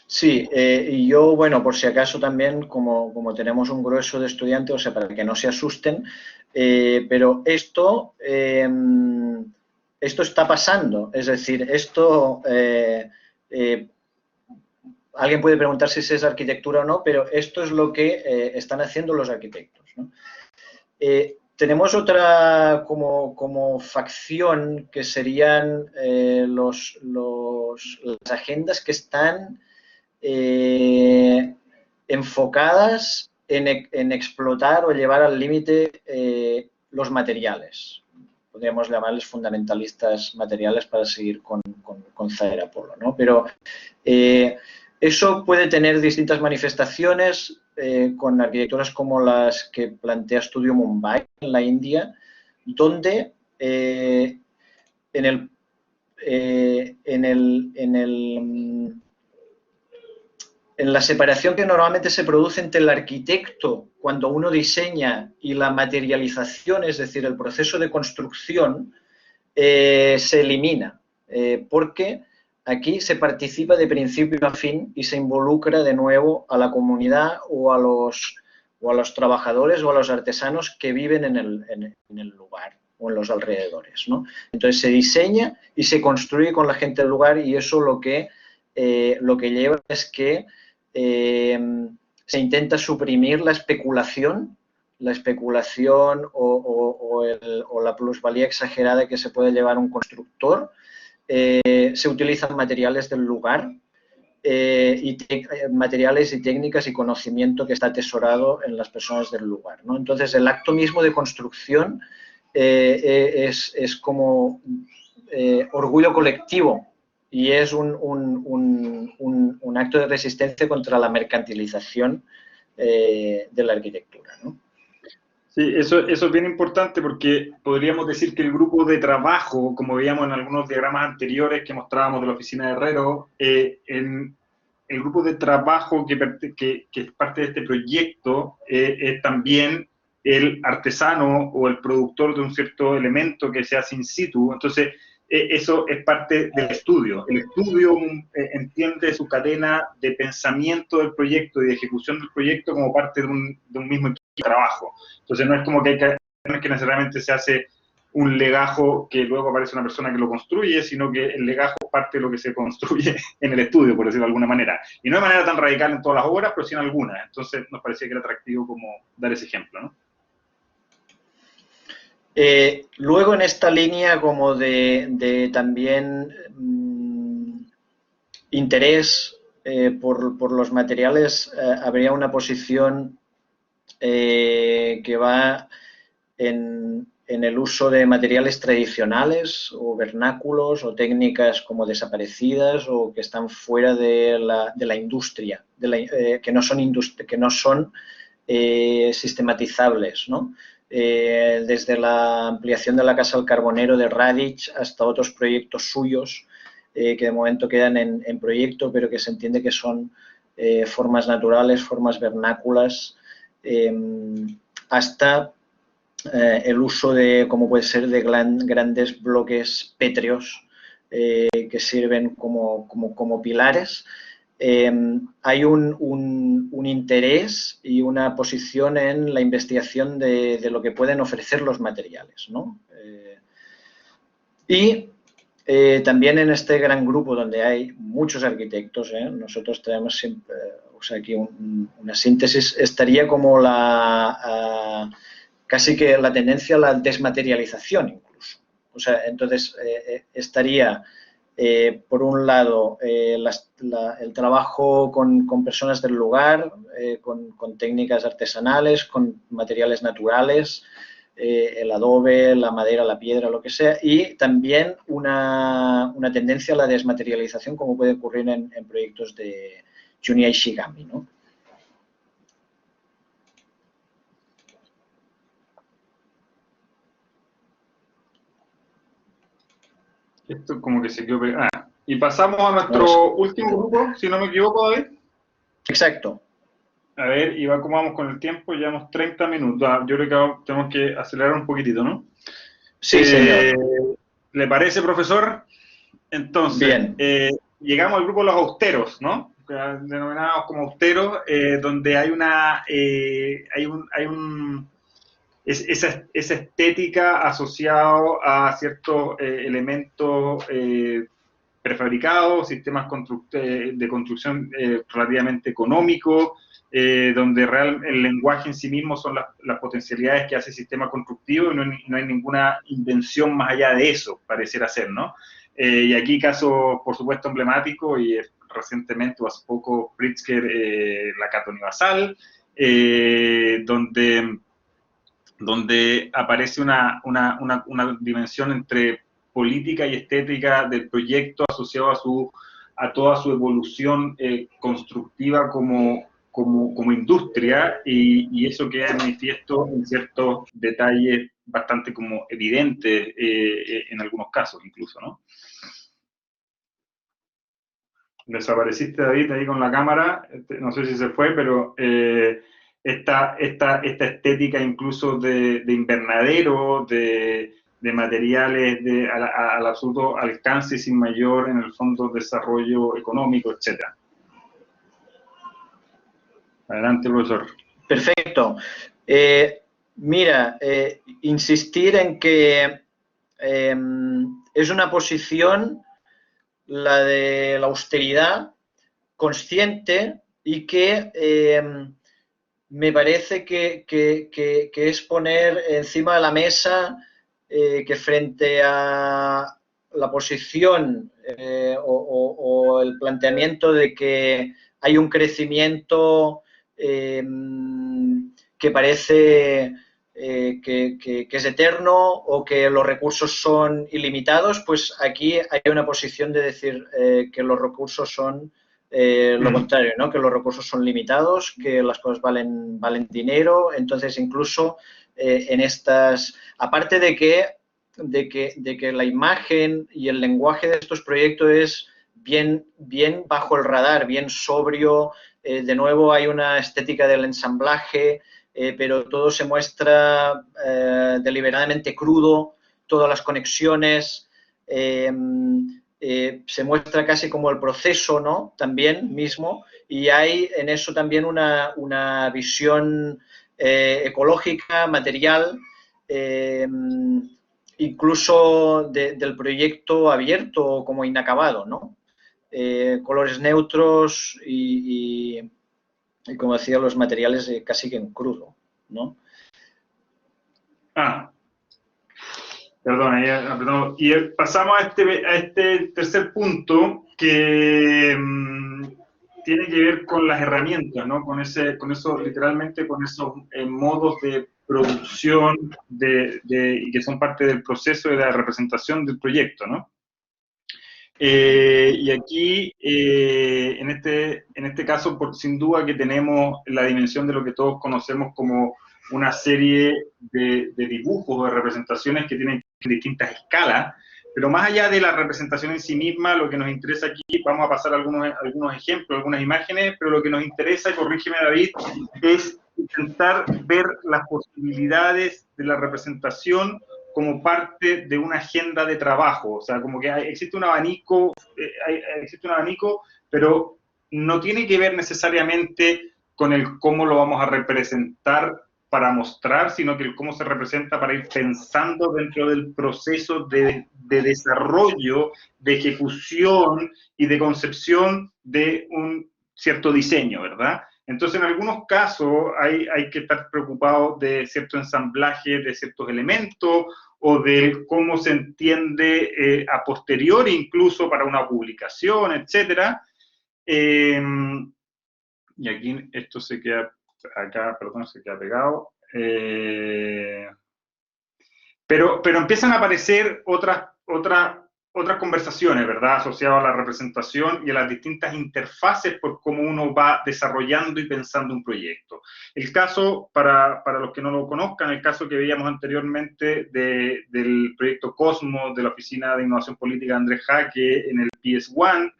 D: Sí, y yo, bueno, por si acaso también, como tenemos un grueso de estudiantes, o sea, para que no se asusten, pero esto está pasando, es decir, alguien puede preguntar si es arquitectura o no, pero esto es lo que están haciendo los arquitectos, ¿no? Tenemos otra como facción que serían las agendas que están enfocadas en explotar o llevar al límite los materiales. Podríamos llamarles fundamentalistas materiales para seguir con Zaher Apollo, ¿no? Pero eso puede tener distintas manifestaciones con arquitecturas como las que plantea Studio Mumbai en la India, donde en la separación que normalmente se produce entre el arquitecto cuando uno diseña y la materialización, es decir, el proceso de construcción, se elimina, porque aquí se participa de principio a fin y se involucra de nuevo a la comunidad o a los trabajadores o a los artesanos que viven en el lugar o en los alrededores, ¿no? Entonces se diseña y se construye con la gente del lugar, y eso lo que lleva es que se intenta suprimir la especulación o la plusvalía exagerada que se puede llevar un constructor. Se utilizan materiales del lugar, materiales y técnicas y conocimiento que está atesorado en las personas del lugar, ¿no? Entonces, el acto mismo de construcción es como orgullo colectivo, y es un acto de resistencia contra la mercantilización de la arquitectura, ¿no?
C: Sí, eso es bien importante, porque podríamos decir que el grupo de trabajo, como veíamos en algunos diagramas anteriores que mostrábamos de la oficina de Herrero, el grupo de trabajo que es parte de este proyecto es también el artesano o el productor de un cierto elemento que se hace in situ. Entonces, eso es parte del estudio. El estudio entiende su cadena de pensamiento del proyecto y de ejecución del proyecto como parte de un mismo equipo de trabajo. Entonces no es como que no es que necesariamente se hace un legajo que luego aparece una persona que lo construye, sino que el legajo es parte de lo que se construye en el estudio, por decirlo de alguna manera. Y no de manera tan radical en todas las obras, pero sí en algunas. Entonces nos parecía que era atractivo como dar ese ejemplo, ¿no?
D: Luego, en esta línea como de también interés por los materiales habría una posición que va en el uso de materiales tradicionales o vernáculos o técnicas como desaparecidas o que están fuera de la industria, que no son sistematizables, ¿no? Desde la ampliación de la Casa del Carbonero de Radić hasta otros proyectos suyos que de momento quedan en proyecto, pero que se entiende que son formas naturales, formas vernáculas, hasta el uso de, como puede ser, de grandes bloques pétreos que sirven como pilares. Hay un interés y una posición en la investigación de lo que pueden ofrecer los materiales, ¿no? Y también en este gran grupo donde hay muchos arquitectos, nosotros tenemos siempre, o sea, aquí una síntesis, estaría como casi que la tendencia a la desmaterialización incluso. O sea, entonces estaría, por un lado, el trabajo con personas del lugar, con técnicas artesanales, con materiales naturales, el adobe, la madera, la piedra, lo que sea, y también una tendencia a la desmaterialización como puede ocurrir en proyectos de Junya Ishigami, ¿no?
C: Esto como que se quedó pegado. Y pasamos a nuestro último grupo, si no me equivoco, David.
D: Exacto.
C: A ver, Iván, ¿cómo vamos con el tiempo? Llevamos 30 minutos. Yo creo que tenemos que acelerar un poquitito, ¿no?
D: Sí, señor.
C: ¿Le parece, profesor? Entonces,
D: bien.
C: Llegamos al grupo de los austeros, ¿no? Denominados como austeros, donde hay esa estética asociada a ciertos elementos prefabricados, sistemas de construcción relativamente económicos, donde el lenguaje en sí mismo son las potencialidades que hace el sistema constructivo y no hay ninguna invención más allá de eso, pareciera ser, ¿no? Y aquí caso, por supuesto, emblemático, y recientemente o hace poco, Pritzker, la Cato Universal, donde aparece una dimensión entre política y estética del proyecto asociado a toda su evolución constructiva como industria, y eso queda manifiesto en ciertos detalles bastante como evidentes en algunos casos incluso, ¿no? Desapareciste, David, ahí con la cámara, no sé si se fue, pero esta estética incluso de invernadero, de materiales al absoluto alcance y sin mayor, en el fondo, desarrollo económico, etc. Adelante, profesor.
D: Perfecto. Mira, insistir en que es una posición, la de la austeridad, consciente, y que me parece que es poner encima de la mesa que frente a la posición o el planteamiento de que hay un crecimiento que parece que es eterno o que los recursos son ilimitados, pues aquí hay una posición de decir que los recursos son lo contrario, ¿no? Que los recursos son limitados, que las cosas valen dinero. Entonces, incluso en estas, aparte de que la imagen y el lenguaje de estos proyectos es bien bajo el radar, bien sobrio. De nuevo hay una estética del ensamblaje, pero todo se muestra deliberadamente crudo, todas las conexiones, se muestra casi como el proceso, ¿no? También mismo, y hay en eso también una visión ecológica, material, incluso del proyecto abierto como inacabado, ¿no? Colores neutros y como decía, los materiales casi que en crudo, ¿no?
C: Perdón. Y pasamos a este tercer punto, que tiene que ver con las herramientas, ¿no? Con eso, literalmente, con esos modos de producción y que son parte del proceso de la representación del proyecto, ¿no? Y aquí, en este caso, sin duda que tenemos la dimensión de lo que todos conocemos como una serie de dibujos o de representaciones que tienen distintas escalas, pero más allá de la representación en sí misma, lo que nos interesa aquí, vamos a pasar algunos ejemplos, algunas imágenes, pero lo que nos interesa, y corrígeme David, es intentar ver las posibilidades de la representación como parte de una agenda de trabajo, o sea, como que existe un abanico, pero no tiene que ver necesariamente con el cómo lo vamos a representar para mostrar, sino que el cómo se representa para ir pensando dentro del proceso de desarrollo, de ejecución y de concepción de un cierto diseño, ¿verdad? Entonces, en algunos casos hay que estar preocupado de cierto ensamblaje de ciertos elementos o de cómo se entiende a posteriori, incluso para una publicación, etc. Y aquí esto se queda, acá, perdón, se queda pegado. Pero empiezan a aparecer otras conversaciones, ¿verdad? Asociadas a la representación y a las distintas interfaces por cómo uno va desarrollando y pensando un proyecto. El caso, para los que no lo conozcan, el caso que veíamos anteriormente del proyecto Cosmos de la Oficina de Innovación Política de Andrés Jaque en el PS1,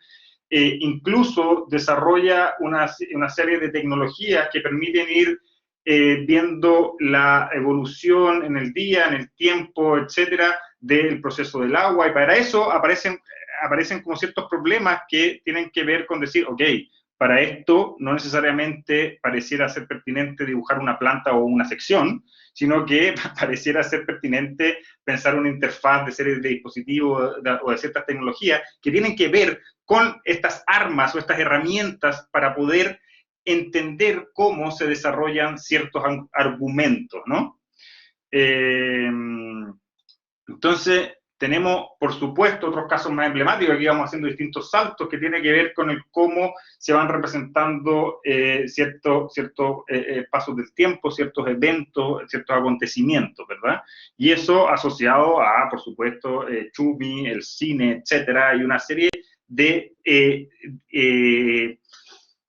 C: incluso desarrolla una serie de tecnologías que permiten ir viendo la evolución en el día, en el tiempo, etcétera, del proceso del agua, y para eso aparecen como ciertos problemas que tienen que ver con decir, ok, para esto no necesariamente pareciera ser pertinente dibujar una planta o una sección, sino que pareciera ser pertinente pensar una interfaz de series de dispositivos o de ciertas tecnologías que tienen que ver con estas armas o estas herramientas para poder entender cómo se desarrollan ciertos argumentos, ¿no? Entonces, tenemos, por supuesto, otros casos más emblemáticos, aquí vamos haciendo distintos saltos que tienen que ver con el cómo se van representando ciertos pasos del tiempo, ciertos eventos, ciertos acontecimientos, ¿verdad? Y eso asociado a, por supuesto, Chumi, el cine, etcétera, y una serie de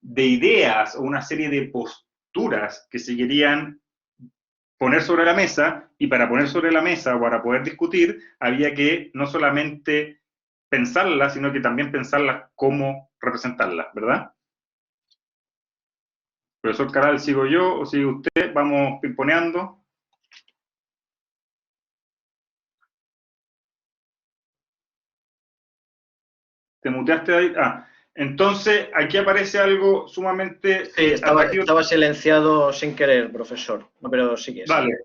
C: ideas o una serie de posturas que se querían poner sobre la mesa, y para poner sobre la mesa o para poder discutir, había que no solamente pensarlas, sino que también pensarlas cómo representarlas, ¿verdad? Profesor Caral, ¿sigo yo o sigue usted? Vamos pimponeando. ¿Te muteaste ahí? Ah, entonces, aquí aparece algo sumamente...
D: Sí, estaba silenciado sin querer, profesor, pero sí que es.
C: Vale.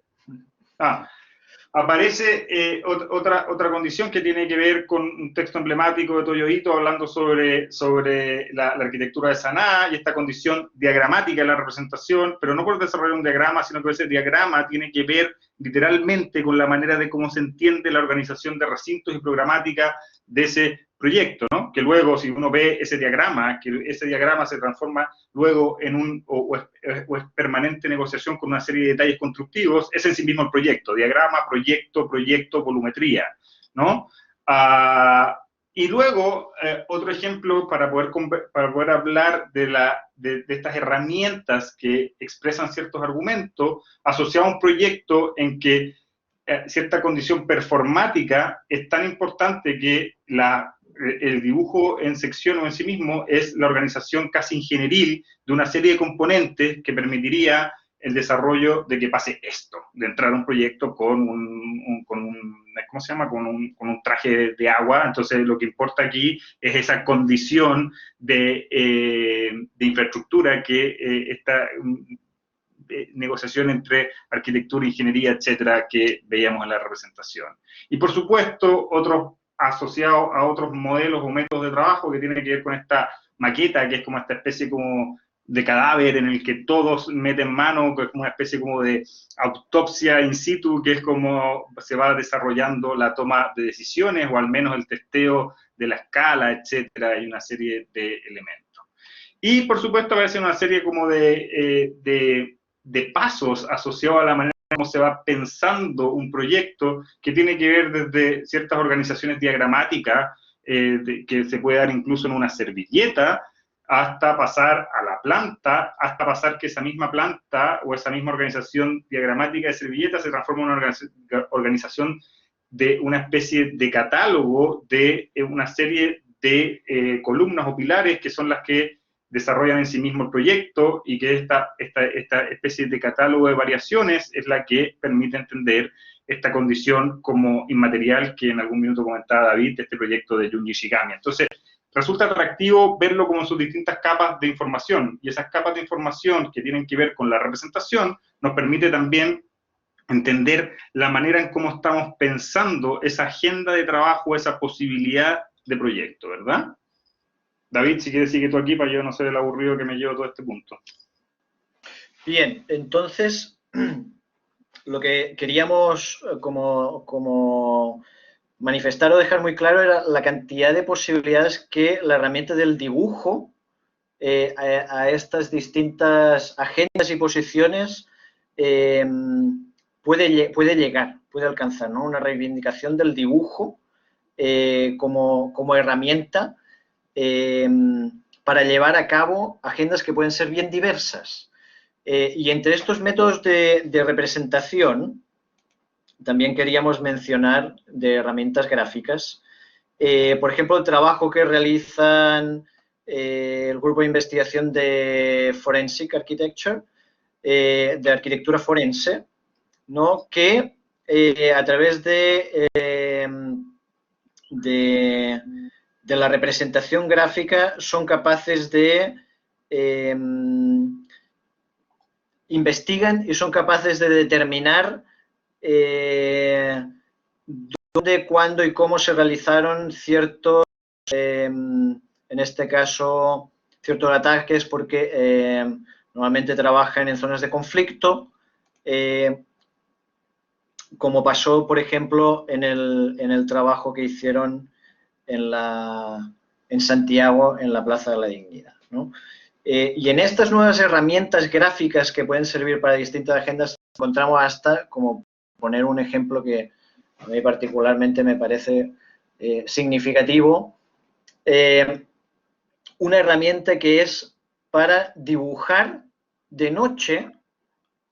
C: Aparece otra condición que tiene que ver con un texto emblemático de Toyo Ito hablando sobre la arquitectura de Saná y esta condición diagramática de la representación, pero no por desarrollar un diagrama, sino que ese diagrama tiene que ver literalmente con la manera de cómo se entiende la organización de recintos y programática de ese proyecto, ¿no? Que luego, si uno ve ese diagrama, que ese diagrama se transforma luego en es permanente negociación con una serie de detalles constructivos, es en sí mismo el proyecto, diagrama, proyecto, volumetría, ¿no? Y luego, otro ejemplo para poder hablar de estas herramientas que expresan ciertos argumentos, asociado a un proyecto en que cierta condición performática es tan importante que el dibujo en sección o en sí mismo es la organización casi ingenieril de una serie de componentes que permitiría el desarrollo de que pase esto, de entrar a un proyecto con ¿cómo se llama? Con un traje de agua. Entonces, lo que importa aquí es esa condición de infraestructura que esta negociación entre arquitectura, ingeniería, etcétera, que veíamos en la representación. Y, por supuesto, otros asociados a otros modelos o métodos de trabajo que tienen que ver con esta maqueta, que es como esta especie como de cadáver en el que todos meten mano, que es como una especie como de autopsia in situ, que es como se va desarrollando la toma de decisiones, o al menos el testeo de la escala, etcétera, y una serie de elementos. Y, por supuesto, aparece una serie como de pasos asociados a la manera cómo se va pensando un proyecto, que tiene que ver desde ciertas organizaciones diagramáticas, que se puede dar incluso en una servilleta, hasta pasar a la planta, hasta pasar que esa misma planta o esa misma organización diagramática de servilleta se transforma en una organización de una especie de catálogo de una serie de columnas o pilares que son las que desarrollan en sí mismo el proyecto, y que esta especie de catálogo de variaciones es la que permite entender esta condición como inmaterial que en algún minuto comentaba David, de este proyecto de Junji Shigami. Entonces, resulta atractivo verlo como en sus distintas capas de información, y esas capas de información que tienen que ver con la representación nos permite también entender la manera en cómo estamos pensando esa agenda de trabajo, esa posibilidad de proyecto, ¿verdad? David, si quieres sigue tú aquí para yo no ser el aburrido que me llevo todo este punto.
D: Bien, entonces, lo que queríamos como manifestar o dejar muy claro era la cantidad de posibilidades que la herramienta del dibujo a estas distintas agendas y posiciones puede llegar, puede alcanzar, ¿no? Una reivindicación del dibujo como herramienta para llevar a cabo agendas que pueden ser bien diversas. Y entre estos métodos de representación, también queríamos mencionar de herramientas gráficas. Por ejemplo, el trabajo que realizan el grupo de investigación de Forensic Architecture, de arquitectura forense, ¿no? Que a través de la representación gráfica son capaces de investigan y son capaces de determinar dónde, cuándo y cómo se realizaron ciertos, en este caso, ciertos ataques, porque normalmente trabajan en zonas de conflicto, como pasó, por ejemplo, en el trabajo que hicieron en Santiago, en la Plaza de la Dignidad, ¿no? Y en estas nuevas herramientas gráficas que pueden servir para distintas agendas, encontramos hasta, como poner un ejemplo que a mí particularmente me parece significativo, una herramienta que es para dibujar de noche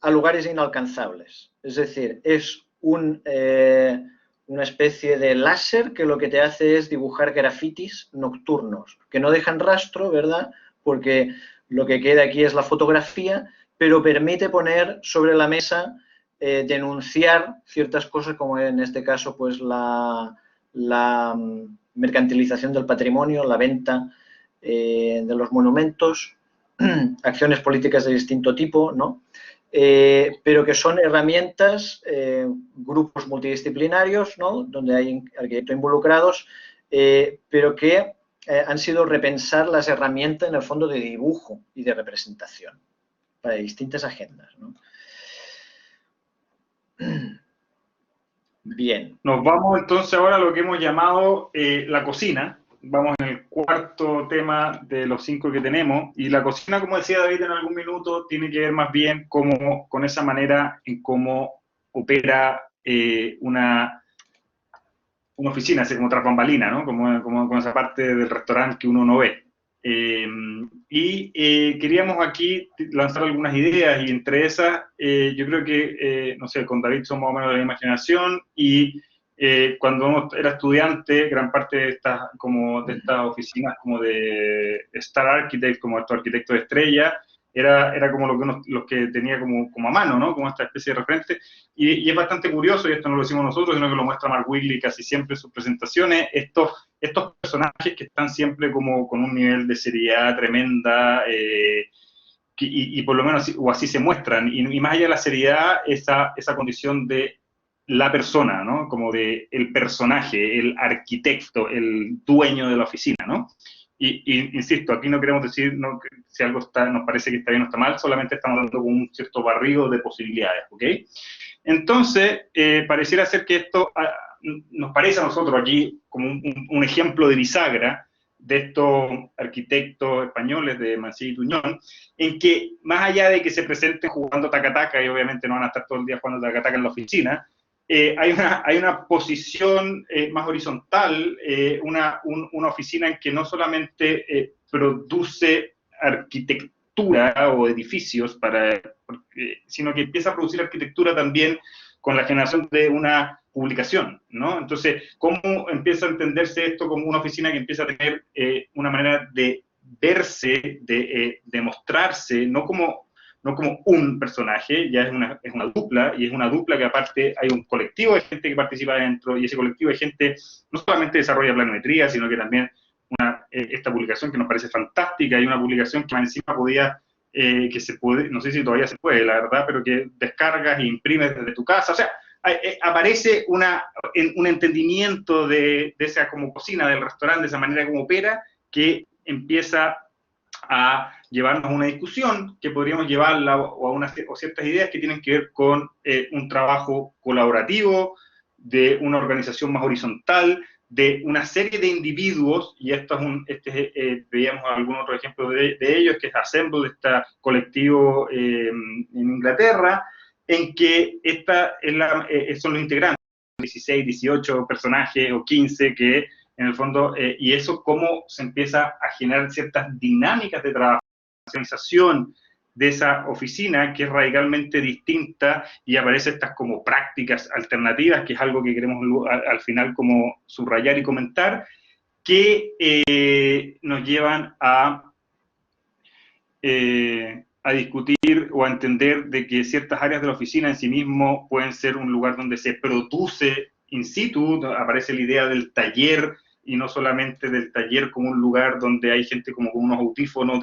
D: a lugares inalcanzables. Es decir, es una especie de láser que lo que te hace es dibujar grafitis nocturnos, que no dejan rastro, ¿verdad?, porque lo que queda aquí es la fotografía, pero permite poner sobre la mesa, denunciar ciertas cosas, como en este caso, pues la mercantilización del patrimonio, la venta de los monumentos, acciones políticas de distinto tipo, ¿no? Pero que son herramientas, grupos multidisciplinarios, ¿no?, donde hay arquitectos involucrados, pero que han sido repensar las herramientas en el fondo de dibujo y de representación para distintas agendas, ¿no? Bien.
C: Nos vamos entonces ahora a lo que hemos llamado la cocina. Vamos en el cuarto tema de los 5 que tenemos, y la cocina, como decía David en algún minuto, tiene que ver más bien con esa manera en cómo opera una oficina, así como tras bambalina, ¿no? Como esa parte del restaurante que uno no ve. Queríamos aquí lanzar algunas ideas, y entre esas, yo creo que, no sé, con David somos más o menos de la misma generación, y cuando uno era estudiante, gran parte de estas oficinas como de Star Architect, como estos arquitectos de estrella, era como los que tenía como a mano, ¿no? Como esta especie de referente, y es bastante curioso, y esto no lo decimos nosotros, sino que lo muestra Mark Wigley casi siempre en sus presentaciones, estos personajes que están siempre como con un nivel de seriedad tremenda, y por lo menos así se muestran, y más allá de la seriedad, esa condición de la persona, ¿no? Como de el personaje, el arquitecto, el dueño de la oficina, ¿no? Y insisto, aquí no queremos decir si algo nos parece que está bien o está mal, solamente estamos dando un cierto barrido de posibilidades, ¿ok? Entonces, pareciera ser que esto nos parece a nosotros aquí como un ejemplo de bisagra de estos arquitectos españoles de Mansilla y Tuñón, en que más allá de que se presenten jugando taca-taca, y obviamente no van a estar todo el día jugando taca-taca en la oficina, hay una posición más horizontal, una oficina en que no solamente produce arquitectura o edificios, sino que empieza a producir arquitectura también con la generación de una publicación, ¿no? Entonces, ¿cómo empieza a entenderse esto como una oficina que empieza a tener una manera de verse, de mostrarse, no como un personaje, ya es una dupla, y es una dupla que aparte hay un colectivo de gente que participa dentro, y ese colectivo de gente no solamente desarrolla planimetría, sino que también esta publicación que nos parece fantástica, y una publicación que más encima podía, que se puede, no sé si todavía se puede, la verdad, pero que descargas e imprimes desde tu casa, o sea, aparece un entendimiento de esa como cocina del restaurante, de esa manera como opera, que empieza a llevarnos a una discusión que podríamos llevarla o ciertas ideas que tienen que ver con un trabajo colaborativo, de una organización más horizontal, de una serie de individuos, y esto es veíamos algún otro ejemplo de ellos, que es Assemble, este colectivo en Inglaterra, en que son los integrantes, 16, 18 personajes o 15 que en el fondo, y eso cómo se empieza a generar ciertas dinámicas de trabajo, organización de esa oficina que es radicalmente distinta, y aparecen estas como prácticas alternativas, que es algo que queremos al final como subrayar y comentar, que nos llevan a discutir o a entender de que ciertas áreas de la oficina en sí mismo pueden ser un lugar donde se produce in situ, aparece la idea del taller, y no solamente del taller como un lugar donde hay gente como con unos audífonos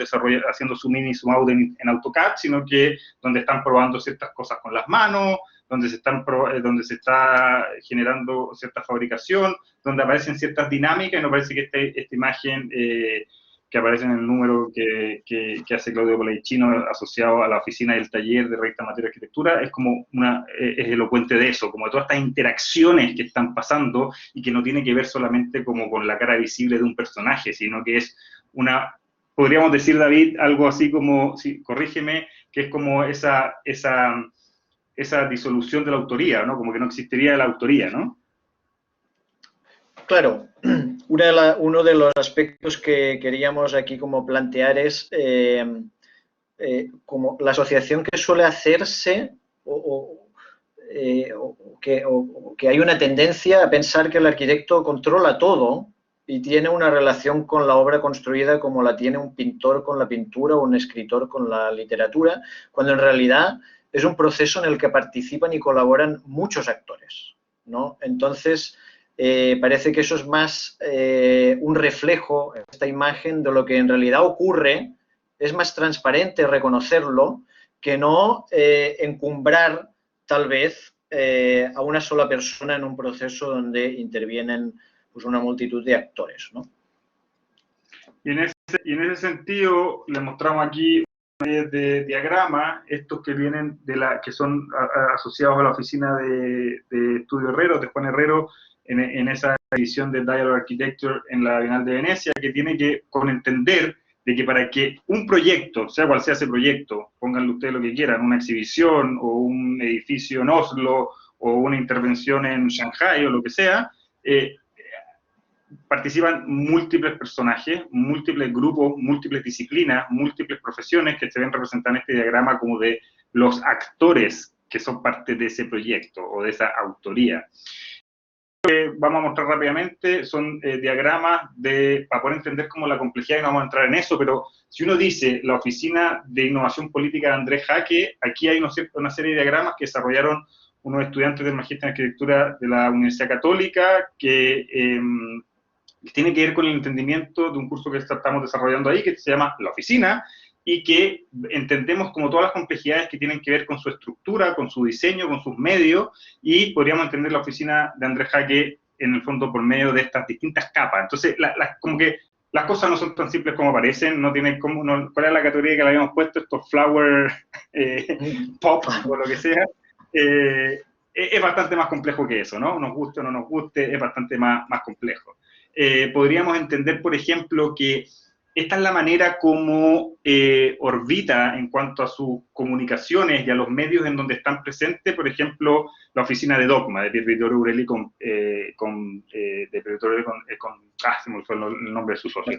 C: haciendo su mini, su audio en AutoCAD, sino que donde están probando ciertas cosas con las manos, donde se está generando cierta fabricación, donde aparecen ciertas dinámicas, y nos parece que esta imagen que aparece en el número que hace Claudio Palaichino asociado a la oficina del taller de Recta Materia de Arquitectura, es como es elocuente de eso, como de todas estas interacciones que están pasando, y que no tiene que ver solamente como con la cara visible de un personaje, sino que es podríamos decir, David, algo así como, sí, corrígeme, que es como esa disolución de la autoría, ¿no? Como que no existiría la autoría, ¿no?
D: Claro, uno de los aspectos que queríamos aquí como plantear es como la asociación que suele hacerse o que hay una tendencia a pensar que el arquitecto controla todo y tiene una relación con la obra construida como la tiene un pintor con la pintura o un escritor con la literatura, cuando en realidad es un proceso en el que participan y colaboran muchos actores, ¿no? Entonces, parece que eso es más un reflejo, esta imagen, de lo que en realidad ocurre. Es más transparente reconocerlo que no encumbrar, tal vez, a una sola persona en un proceso donde intervienen pues, una multitud de actores, ¿no?
C: Y en ese sentido, le mostramos aquí una serie de diagramas, estos que vienen que son asociados a la oficina de Estudio Herrero, de Juan Herrero, en esa edición de Dialogue Architecture en la Bienal de Venecia, que tiene que con entender de que para que un proyecto, sea cual sea ese proyecto, pónganle ustedes lo que quieran, una exhibición o un edificio en Oslo o una intervención en Shanghai o lo que sea, participan múltiples personajes, múltiples grupos, múltiples disciplinas, múltiples profesiones que se ven representadas en este diagrama como de los actores que son parte de ese proyecto o de esa autoría. Vamos a mostrar rápidamente, son diagramas para poder entender como la complejidad, y no vamos a entrar en eso, pero si uno dice la Oficina de Innovación Política de Andrés Jaque, aquí hay una serie de diagramas que desarrollaron unos estudiantes del Magíster en Arquitectura de la Universidad Católica, que tiene que ver con el entendimiento de un curso que estamos desarrollando ahí, que se llama La Oficina, y que entendemos como todas las complejidades que tienen que ver con su estructura, con su diseño, con sus medios, y podríamos entender la oficina de Andrés Jaque en el fondo por medio de estas distintas capas. Entonces, como que las cosas no son tan simples como parecen, no tienen ¿cuál es la categoría que le habíamos puesto? Estos flower pop o lo que sea. Es bastante más complejo que eso, ¿no? Nos guste o no nos guste, es bastante más complejo. podríamos entender, por ejemplo, que esta es la manera como orbita en cuanto a sus comunicaciones y a los medios en donde están presentes, por ejemplo, la oficina de Dogma, de Pier Vittorio Urelli se me fue el nombre de su socio.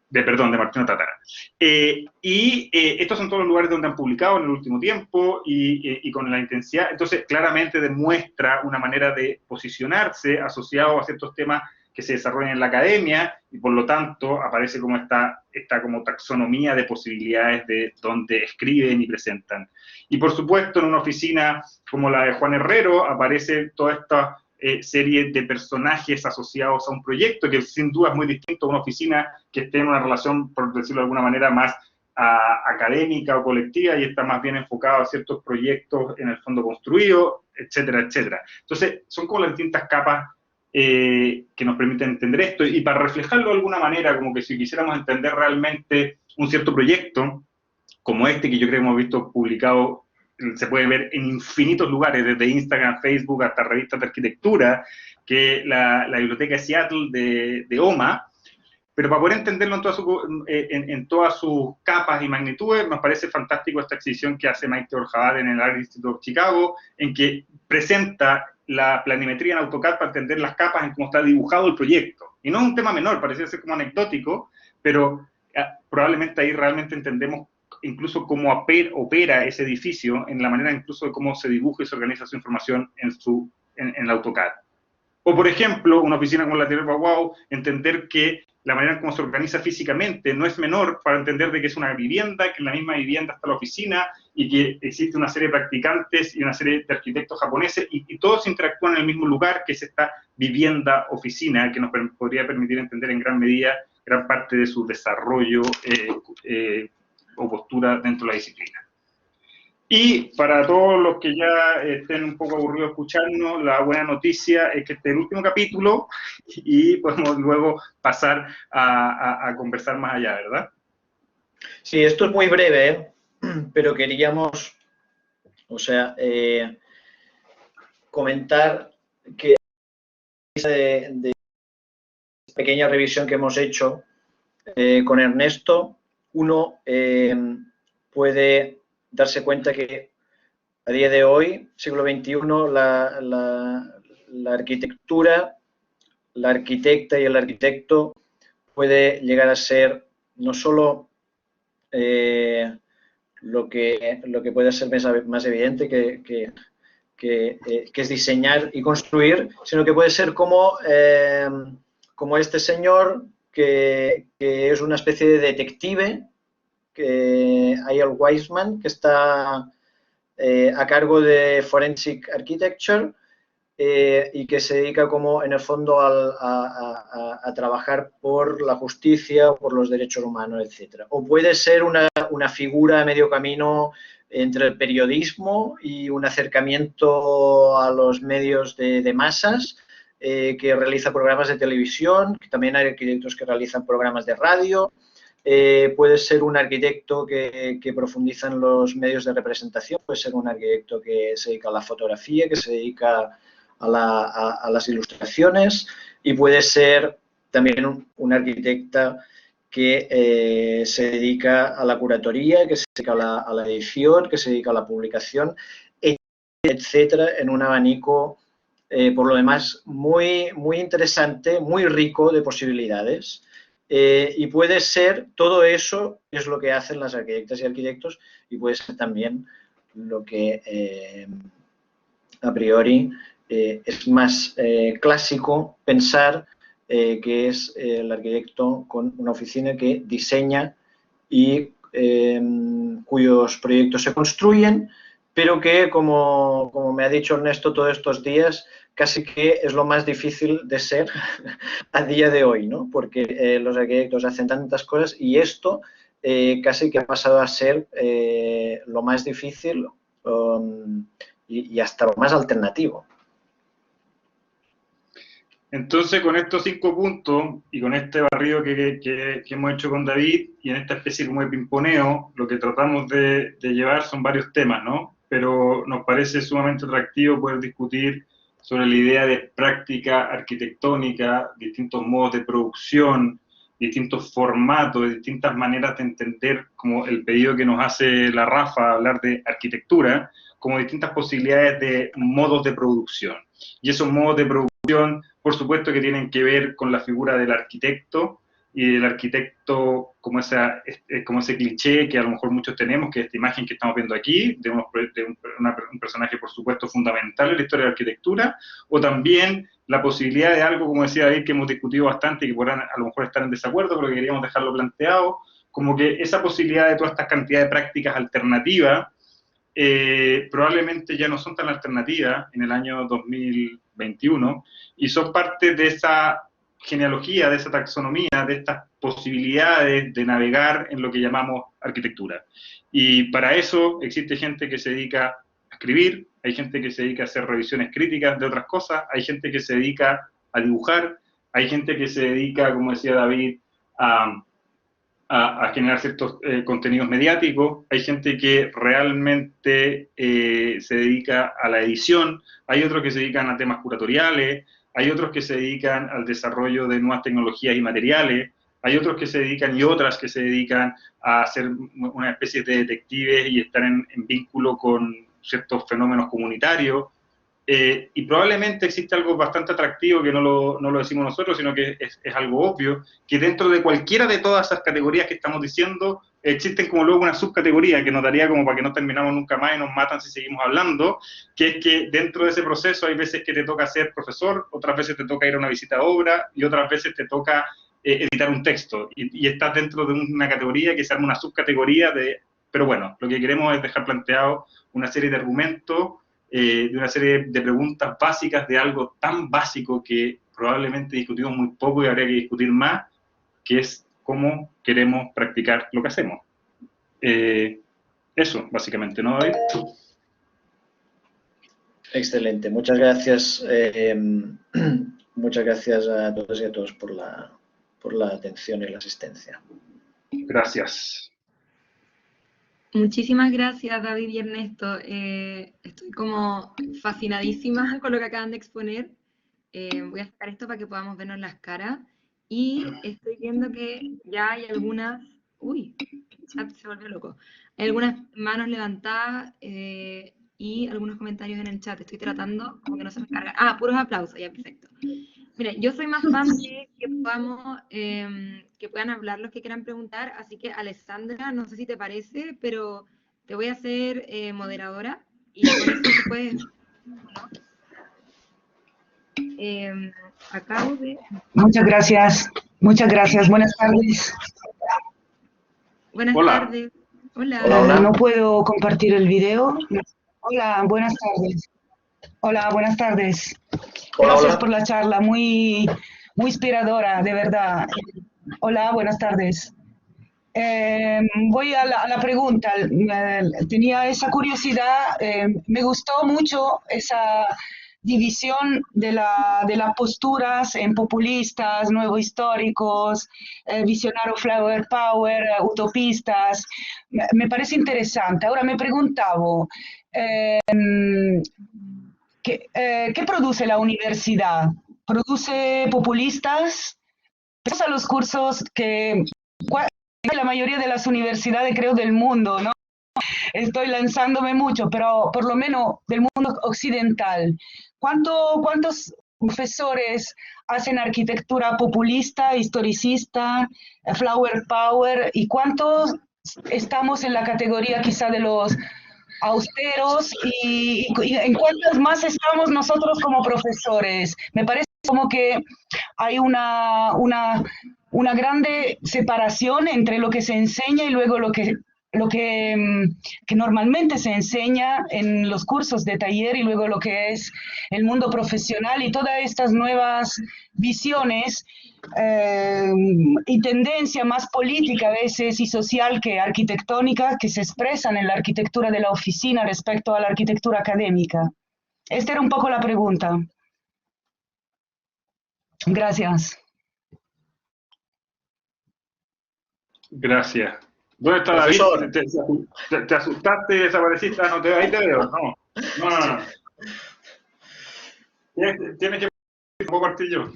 C: De Martino Tatara. Estos son todos los lugares donde han publicado en el último tiempo y con la intensidad. Entonces, claramente demuestra una manera de posicionarse asociado a ciertos temas que se desarrollan en la academia y por lo tanto aparece como esta como taxonomía de posibilidades de donde escriben y presentan. Y por supuesto, en una oficina como la de Juan Herrero aparece toda esta serie de personajes asociados a un proyecto que sin duda es muy distinto a una oficina que esté en una relación, por decirlo de alguna manera, más académica o colectiva y está más bien enfocado a ciertos proyectos en el fondo construido, etcétera, etcétera. Entonces, son como las distintas capas que nos permiten entender esto, y para reflejarlo de alguna manera, como que si quisiéramos entender realmente un cierto proyecto, como este que yo creo que hemos visto publicado, se puede ver en infinitos lugares, desde Instagram, Facebook, hasta revistas de arquitectura, que la Biblioteca de Seattle de OMA, pero para poder entenderlo en todas sus capas y magnitudes, nos parece fantástico esta exhibición que hace Maite Orjabal en el Art Institute of Chicago, en que presenta la planimetría en AutoCAD para entender las capas en cómo está dibujado el proyecto. Y no es un tema menor, parece ser como anecdótico, pero probablemente ahí realmente entendemos incluso cómo opera ese edificio, en la manera incluso de cómo se dibuja y se organiza su información en el AutoCAD. O, por ejemplo, una oficina como la Tierra Wow, entender que la manera en cómo se organiza físicamente no es menor para entender de que es una vivienda, que en la misma vivienda está la oficina y que existe una serie de practicantes y una serie de arquitectos japoneses y todos interactúan en el mismo lugar, que es esta vivienda-oficina, que nos podría permitir entender en gran medida gran parte de su desarrollo o postura dentro de la disciplina. Y para todos los que ya estén un poco aburridos de escucharnos, la buena noticia es que este es el último capítulo y podemos luego pasar a conversar más allá, ¿verdad?
D: Sí, esto es muy breve, pero queríamos, comentar que de pequeña revisión que hemos hecho con Ernesto, uno puede darse cuenta que a día de hoy, siglo XXI, la arquitectura, la arquitecta y el arquitecto puede llegar a ser no solo lo que puede ser más evidente, que es diseñar y construir, sino que puede ser como este señor que es una especie de detective, que I.L. Wiseman, que está a cargo de Forensic Architecture y que se dedica como en el fondo a trabajar por la justicia, por los derechos humanos, etc. O puede ser una figura a medio camino entre el periodismo y un acercamiento a los medios de masas, que realiza programas de televisión, que también hay arquitectos que realizan programas de radio. Puede ser un arquitecto que profundiza en los medios de representación, puede ser un arquitecto que se dedica a la fotografía, que se dedica a las ilustraciones, y puede ser también un arquitecta que se dedica a la curatoría, que se dedica a la edición, que se dedica a la publicación, etcétera, en un abanico, por lo demás, muy, muy interesante, muy rico de posibilidades. Y puede ser, todo eso es lo que hacen las arquitectas y arquitectos, y puede ser también lo que a priori es más clásico pensar que es el arquitecto con una oficina que diseña y cuyos proyectos se construyen, pero que, como me ha dicho Ernesto todos estos días, casi que es lo más difícil de ser a día de hoy, ¿no? Porque los arquitectos hacen tantas cosas y esto casi que ha pasado a ser lo más difícil y hasta lo más alternativo.
C: Entonces, con estos 5 puntos y con este barrido que hemos hecho con David y en esta especie como de pimponeo, lo que tratamos de llevar son varios temas, ¿no? Pero nos parece sumamente atractivo poder discutir sobre la idea de práctica arquitectónica, distintos modos de producción, distintos formatos, distintas maneras de entender, como el pedido que nos hace la Rafa, hablar de arquitectura, como distintas posibilidades de modos de producción. Y esos modos de producción, por supuesto, que tienen que ver con la figura del arquitecto, y del arquitecto como ese cliché que a lo mejor muchos tenemos, que es esta imagen que estamos viendo aquí, de un personaje, por supuesto, fundamental en la historia de la arquitectura, o también la posibilidad de algo, como decía David, que hemos discutido bastante y que podrán a lo mejor estar en desacuerdo, pero que queríamos dejarlo planteado, como que esa posibilidad de toda esta cantidad de prácticas alternativas, probablemente ya no son tan alternativas en el año 2021, y son parte de esa genealogía, de esa taxonomía, de estas posibilidades de navegar en lo que llamamos arquitectura. Y para eso existe gente que se dedica a escribir, hay gente que se dedica a hacer revisiones críticas de otras cosas, hay gente que se dedica a dibujar, hay gente que se dedica, como decía David, a generar ciertos contenidos mediáticos, hay gente que realmente se dedica a la edición, hay otros que se dedican a temas curatoriales, hay otros que se dedican al desarrollo de nuevas tecnologías y materiales, hay otros que se dedican y otras que se dedican a hacer una especie de detectives y estar en vínculo con ciertos fenómenos comunitarios, y probablemente existe algo bastante atractivo que no lo decimos nosotros, sino que es algo obvio, que dentro de cualquiera de todas esas categorías que estamos diciendo, existen como luego una subcategoría que nos daría como para que no terminamos nunca más y nos matan si seguimos hablando, que es que dentro de ese proceso hay veces que te toca ser profesor, otras veces te toca ir a una visita a obra y otras veces te toca editar un texto, y estás dentro de una categoría que se llama una subcategoría de... Pero bueno, lo que queremos es dejar planteado una serie de argumentos, de una serie de preguntas básicas de algo tan básico que probablemente discutimos muy poco y habría que discutir más, que es cómo queremos practicar lo que hacemos. Eso, básicamente, ¿no, David?
D: Excelente, muchas gracias. Muchas gracias a todos y a todos por la atención y la asistencia.
C: Gracias.
A: Muchísimas gracias, David y Ernesto. Estoy como fascinadísima con lo que acaban de exponer. Voy a sacar esto para que podamos vernos las caras. Y estoy viendo que ya hay algunas... Uy, el chat se volvió loco. Hay algunas manos levantadas y algunos comentarios en el chat. Estoy tratando, como que no se me carga. Ah, puros aplausos, ya, perfecto. Mira, yo soy más fan de que podamos, que puedan hablar los que quieran preguntar, así que Alessandra, no sé si te parece, pero te voy a hacer moderadora y con eso tú puedes, ¿no? Acabo de...
E: Muchas gracias, buenas tardes.
A: Buenas
C: Hola.
A: tardes. Hola.
D: Hola, hola.
E: No puedo compartir el video. Hola, buenas tardes. Hola, buenas tardes.
D: Hola,
E: Gracias
D: hola.
E: por la charla, muy inspiradora, de verdad. Hola, buenas tardes. Voy a la pregunta. Tenía esa curiosidad, me gustó mucho esa división de las posturas en populistas, nuevohistóricos, visionarios flower power, utopistas. Me parece interesante. Ahora me preguntaba, ¿qué produce la universidad? ¿Produce populistas? A los cursos que la mayoría de las universidades, creo, del mundo, ¿no? Estoy lanzándome mucho, pero por lo menos del mundo occidental. ¿Cuántos profesores hacen arquitectura populista, historicista, flower power? ¿Y cuántos estamos en la categoría quizá de los austeros? ¿Y en cuántos más estamos nosotros como profesores? Me parece como que hay una grande separación entre lo que se enseña y luego lo que normalmente se enseña en los cursos de taller y luego lo que es el mundo profesional y todas estas nuevas visiones y tendencia más política a veces y social que arquitectónica que se expresan en la arquitectura de la oficina respecto a la arquitectura académica. Esta era un poco la pregunta. Gracias.
C: Gracias. ¿Dónde está David? ¿Te asustaste y desapareciste? Ah, no, ahí te veo. No. Tienes que partir yo.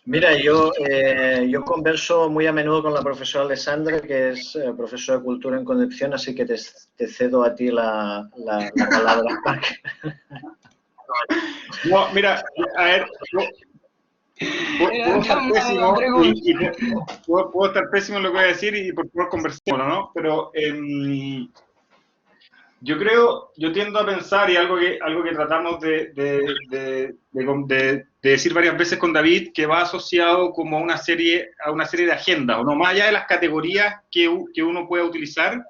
D: Mira, yo converso muy a menudo con la profesora Alessandra, que es profesora de Cultura en Concepción, así que te cedo a ti la palabra.
C: No, mira, a ver, puedo estar pésimo puedo estar pésimo en lo que voy a decir y por favor conversemos, ¿no? Pero yo tiendo a pensar, y algo que tratamos de decir varias veces con David, que va asociado como a una serie de agendas, ¿o no? Más allá de las categorías que uno pueda utilizar,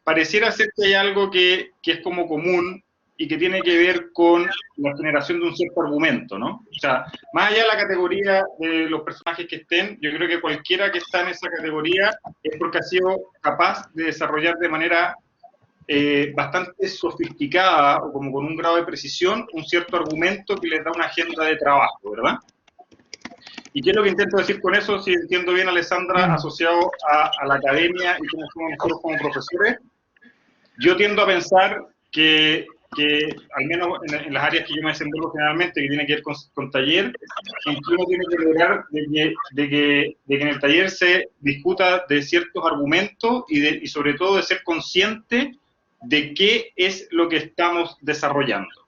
C: pareciera ser que hay algo que es como común y que tiene que ver con la generación de un cierto argumento, ¿no? O sea, más allá de la categoría de los personajes que estén, yo creo que cualquiera que está en esa categoría es porque ha sido capaz de desarrollar de manera bastante sofisticada o como con un grado de precisión un cierto argumento que les da una agenda de trabajo, ¿verdad? ¿Y qué es lo que intento decir con eso? Si entiendo bien, Alessandra, asociado a la academia y cómo somos nosotros como profesores, yo tiendo a pensar que al menos en las áreas que yo me desenvuelvo generalmente, que tiene que ver con taller, en que uno tiene que lograr de que en el taller se discuta de ciertos argumentos y sobre todo de ser consciente de qué es lo que estamos desarrollando.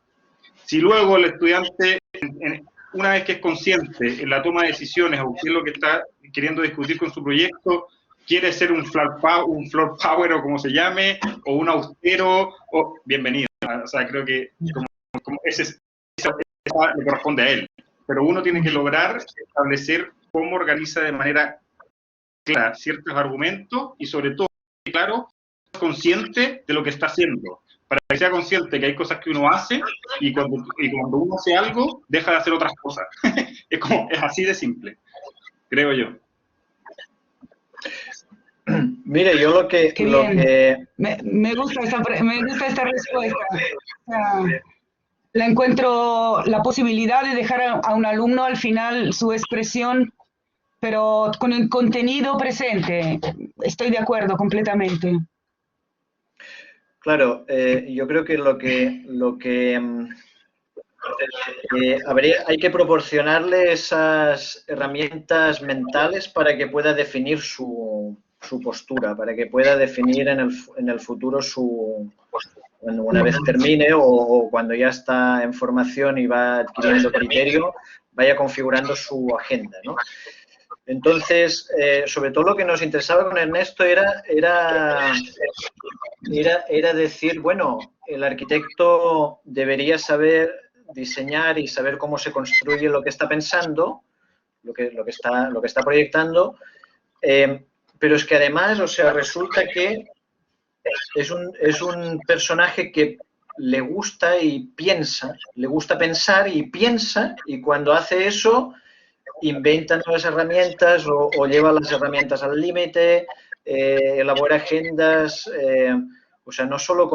C: Si luego el estudiante, una vez que es consciente en la toma de decisiones o qué es lo que está queriendo discutir con su proyecto, quiere ser un floor power o como se llame, o un austero, o bienvenido. O sea, creo que como ese le corresponde a él. Pero uno tiene que lograr establecer cómo organiza de manera clara ciertos argumentos y sobre todo, claro, consciente de lo que está haciendo. Para que sea consciente que hay cosas que uno hace y cuando uno hace algo, deja de hacer otras cosas. Es así de simple, creo yo.
D: Mire, yo lo que...
E: Me gusta esta respuesta. O sea, la encuentro la posibilidad de dejar a un alumno al final su expresión, pero con el contenido presente. Estoy de acuerdo completamente.
D: Claro, yo creo que hay que proporcionarle esas herramientas mentales para que pueda definir su postura, para que pueda definir en el futuro una vez termine o cuando ya está en formación y va adquiriendo criterio, vaya configurando su agenda, ¿no? Entonces, sobre todo lo que nos interesaba con Ernesto era decir, bueno, el arquitecto debería saber diseñar y saber cómo se construye lo que está pensando, lo que está proyectando, pero es que además, o sea, resulta que es un personaje que le gusta y piensa, le gusta pensar y piensa, y cuando hace eso inventa nuevas herramientas o lleva las herramientas al límite, elabora agendas, o sea, no solo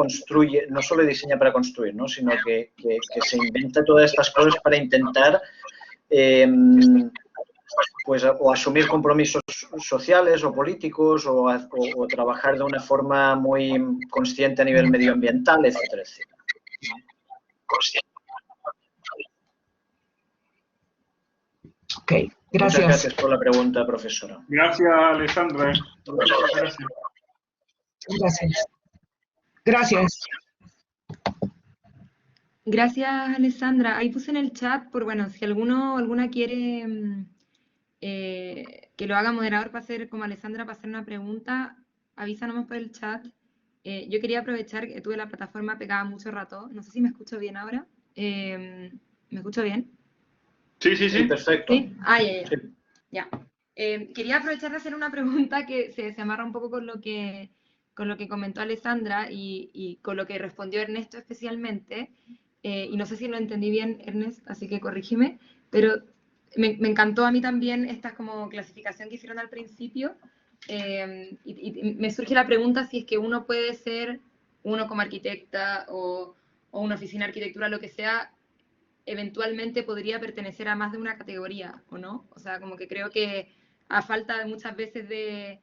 D: diseña para construir, ¿no? Sino que se inventa todas estas cosas para intentar pues o asumir compromisos sociales o políticos o trabajar de una forma muy consciente a nivel medioambiental, etcétera, etcétera.
E: Ok, gracias.
D: Muchas gracias por la pregunta, profesora.
C: Gracias, Alessandra.
E: Gracias.
A: Gracias, Alessandra. Ahí puse en el chat, bueno, si alguno o alguna quiere que lo haga moderador para hacer, como Alessandra, para hacer una pregunta, avísanos por el chat. Yo quería aprovechar que tuve la plataforma pegada mucho rato. No sé si me escucho bien ahora. ¿Me escucho bien?
C: Sí,
D: perfecto.
A: ¿Sí? Ya. Quería aprovechar de hacer una pregunta que se amarra un poco con lo que comentó Alessandra y con lo que respondió Ernesto especialmente. Y no sé si lo entendí bien, Ernest, así que corrígeme, pero me encantó a mí también esta como clasificación que hicieron al principio. Y me surge la pregunta si es que uno puede ser, uno como arquitecta o una oficina de arquitectura, lo que sea, eventualmente podría pertenecer a más de una categoría, ¿o no? O sea, como que creo que a falta de muchas veces de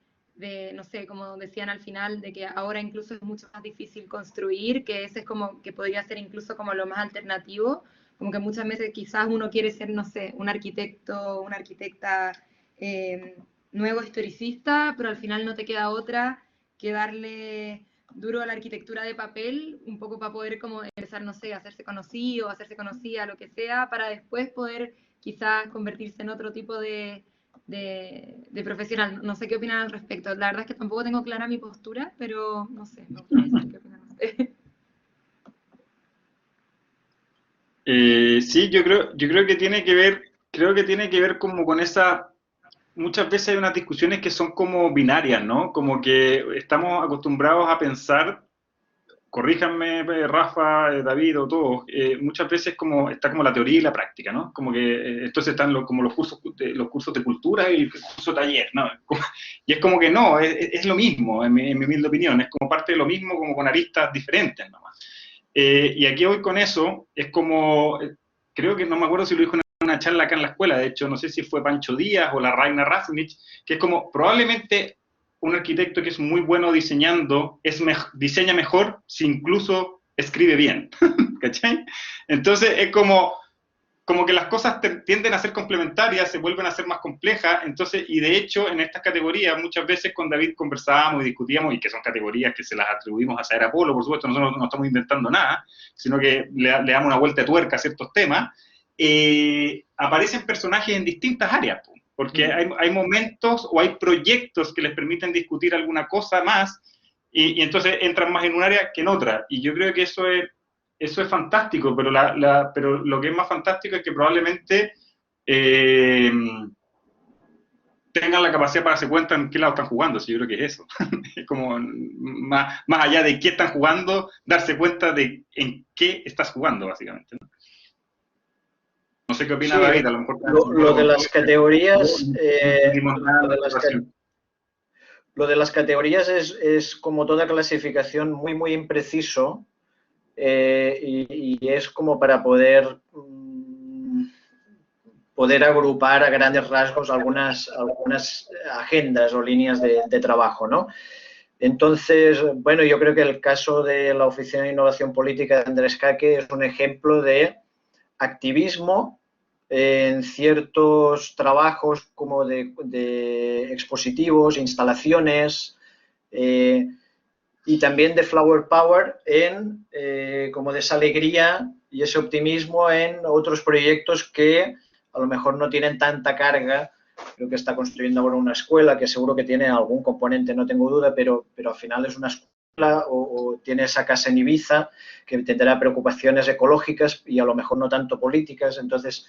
A: no sé, como decían al final, de que ahora incluso es mucho más difícil construir, que ese es como, que podría ser incluso como lo más alternativo, como que muchas veces quizás uno quiere ser, no sé, un arquitecto, una arquitecta nuevo historicista, pero al final no te queda otra que darle duro a la arquitectura de papel, un poco para poder como empezar, no sé, a hacerse conocido, hacerse conocida, lo que sea, para después poder quizás convertirse en otro tipo de profesional. No sé qué opinan al respecto. La verdad es que tampoco tengo clara mi postura, pero no sé, me gustaría saber qué opinan ustedes.
C: Sí, yo creo que tiene que ver como con esa, muchas veces hay unas discusiones que son como binarias, ¿no? Como que estamos acostumbrados a pensar, corríjanme, Rafa, David o todos, muchas veces como, está como la teoría y la práctica, ¿no? Como que entonces están como los cursos de cultura y el curso taller, ¿no? Y es como que no, es lo mismo, en mi humilde opinión, es como parte de lo mismo, como con aristas diferentes nomás. Y aquí voy con eso, es como, creo que no me acuerdo si lo dijo en una charla acá en la escuela, de hecho, no sé si fue Pancho Díaz o la Raina Rasnich, que es como, probablemente un arquitecto que es muy bueno diseñando, diseña mejor si incluso escribe bien, ¿cachai? Entonces es como que las cosas tienden a ser complementarias, se vuelven a ser más complejas, entonces, y de hecho, en estas categorías, muchas veces con David conversábamos y discutíamos, y que son categorías que se las atribuimos a Saer Apolo, por supuesto, nosotros no estamos inventando nada, sino que le damos una vuelta de tuerca a ciertos temas, aparecen personajes en distintas áreas, porque hay momentos o hay proyectos que les permiten discutir alguna cosa más, y entonces entran más en un área que en otra, y yo creo que eso es fantástico, pero lo que es más fantástico es que probablemente tengan la capacidad para darse cuenta en qué lado están jugando, sí, yo creo que es eso. Es como, más allá de qué están jugando, darse cuenta de en qué estás jugando, básicamente, ¿no? No sé qué opina
D: Sí,
C: David, a lo mejor...
D: lo de las categorías, lo de las categorías es como toda clasificación muy impreciso, y es como para poder agrupar a grandes rasgos algunas agendas o líneas de trabajo, ¿no? Entonces, bueno, yo creo que el caso de la Oficina de Innovación Política de Andrés Caque es un ejemplo de activismo en ciertos trabajos como de expositivos, instalaciones, y también de flower power como de esa alegría y ese optimismo en otros proyectos que a lo mejor no tienen tanta carga. Creo que está construyendo ahora una escuela que seguro que tiene algún componente, no tengo duda, pero al final es una escuela, o tiene esa casa en Ibiza que tendrá preocupaciones ecológicas y a lo mejor no tanto políticas. Entonces,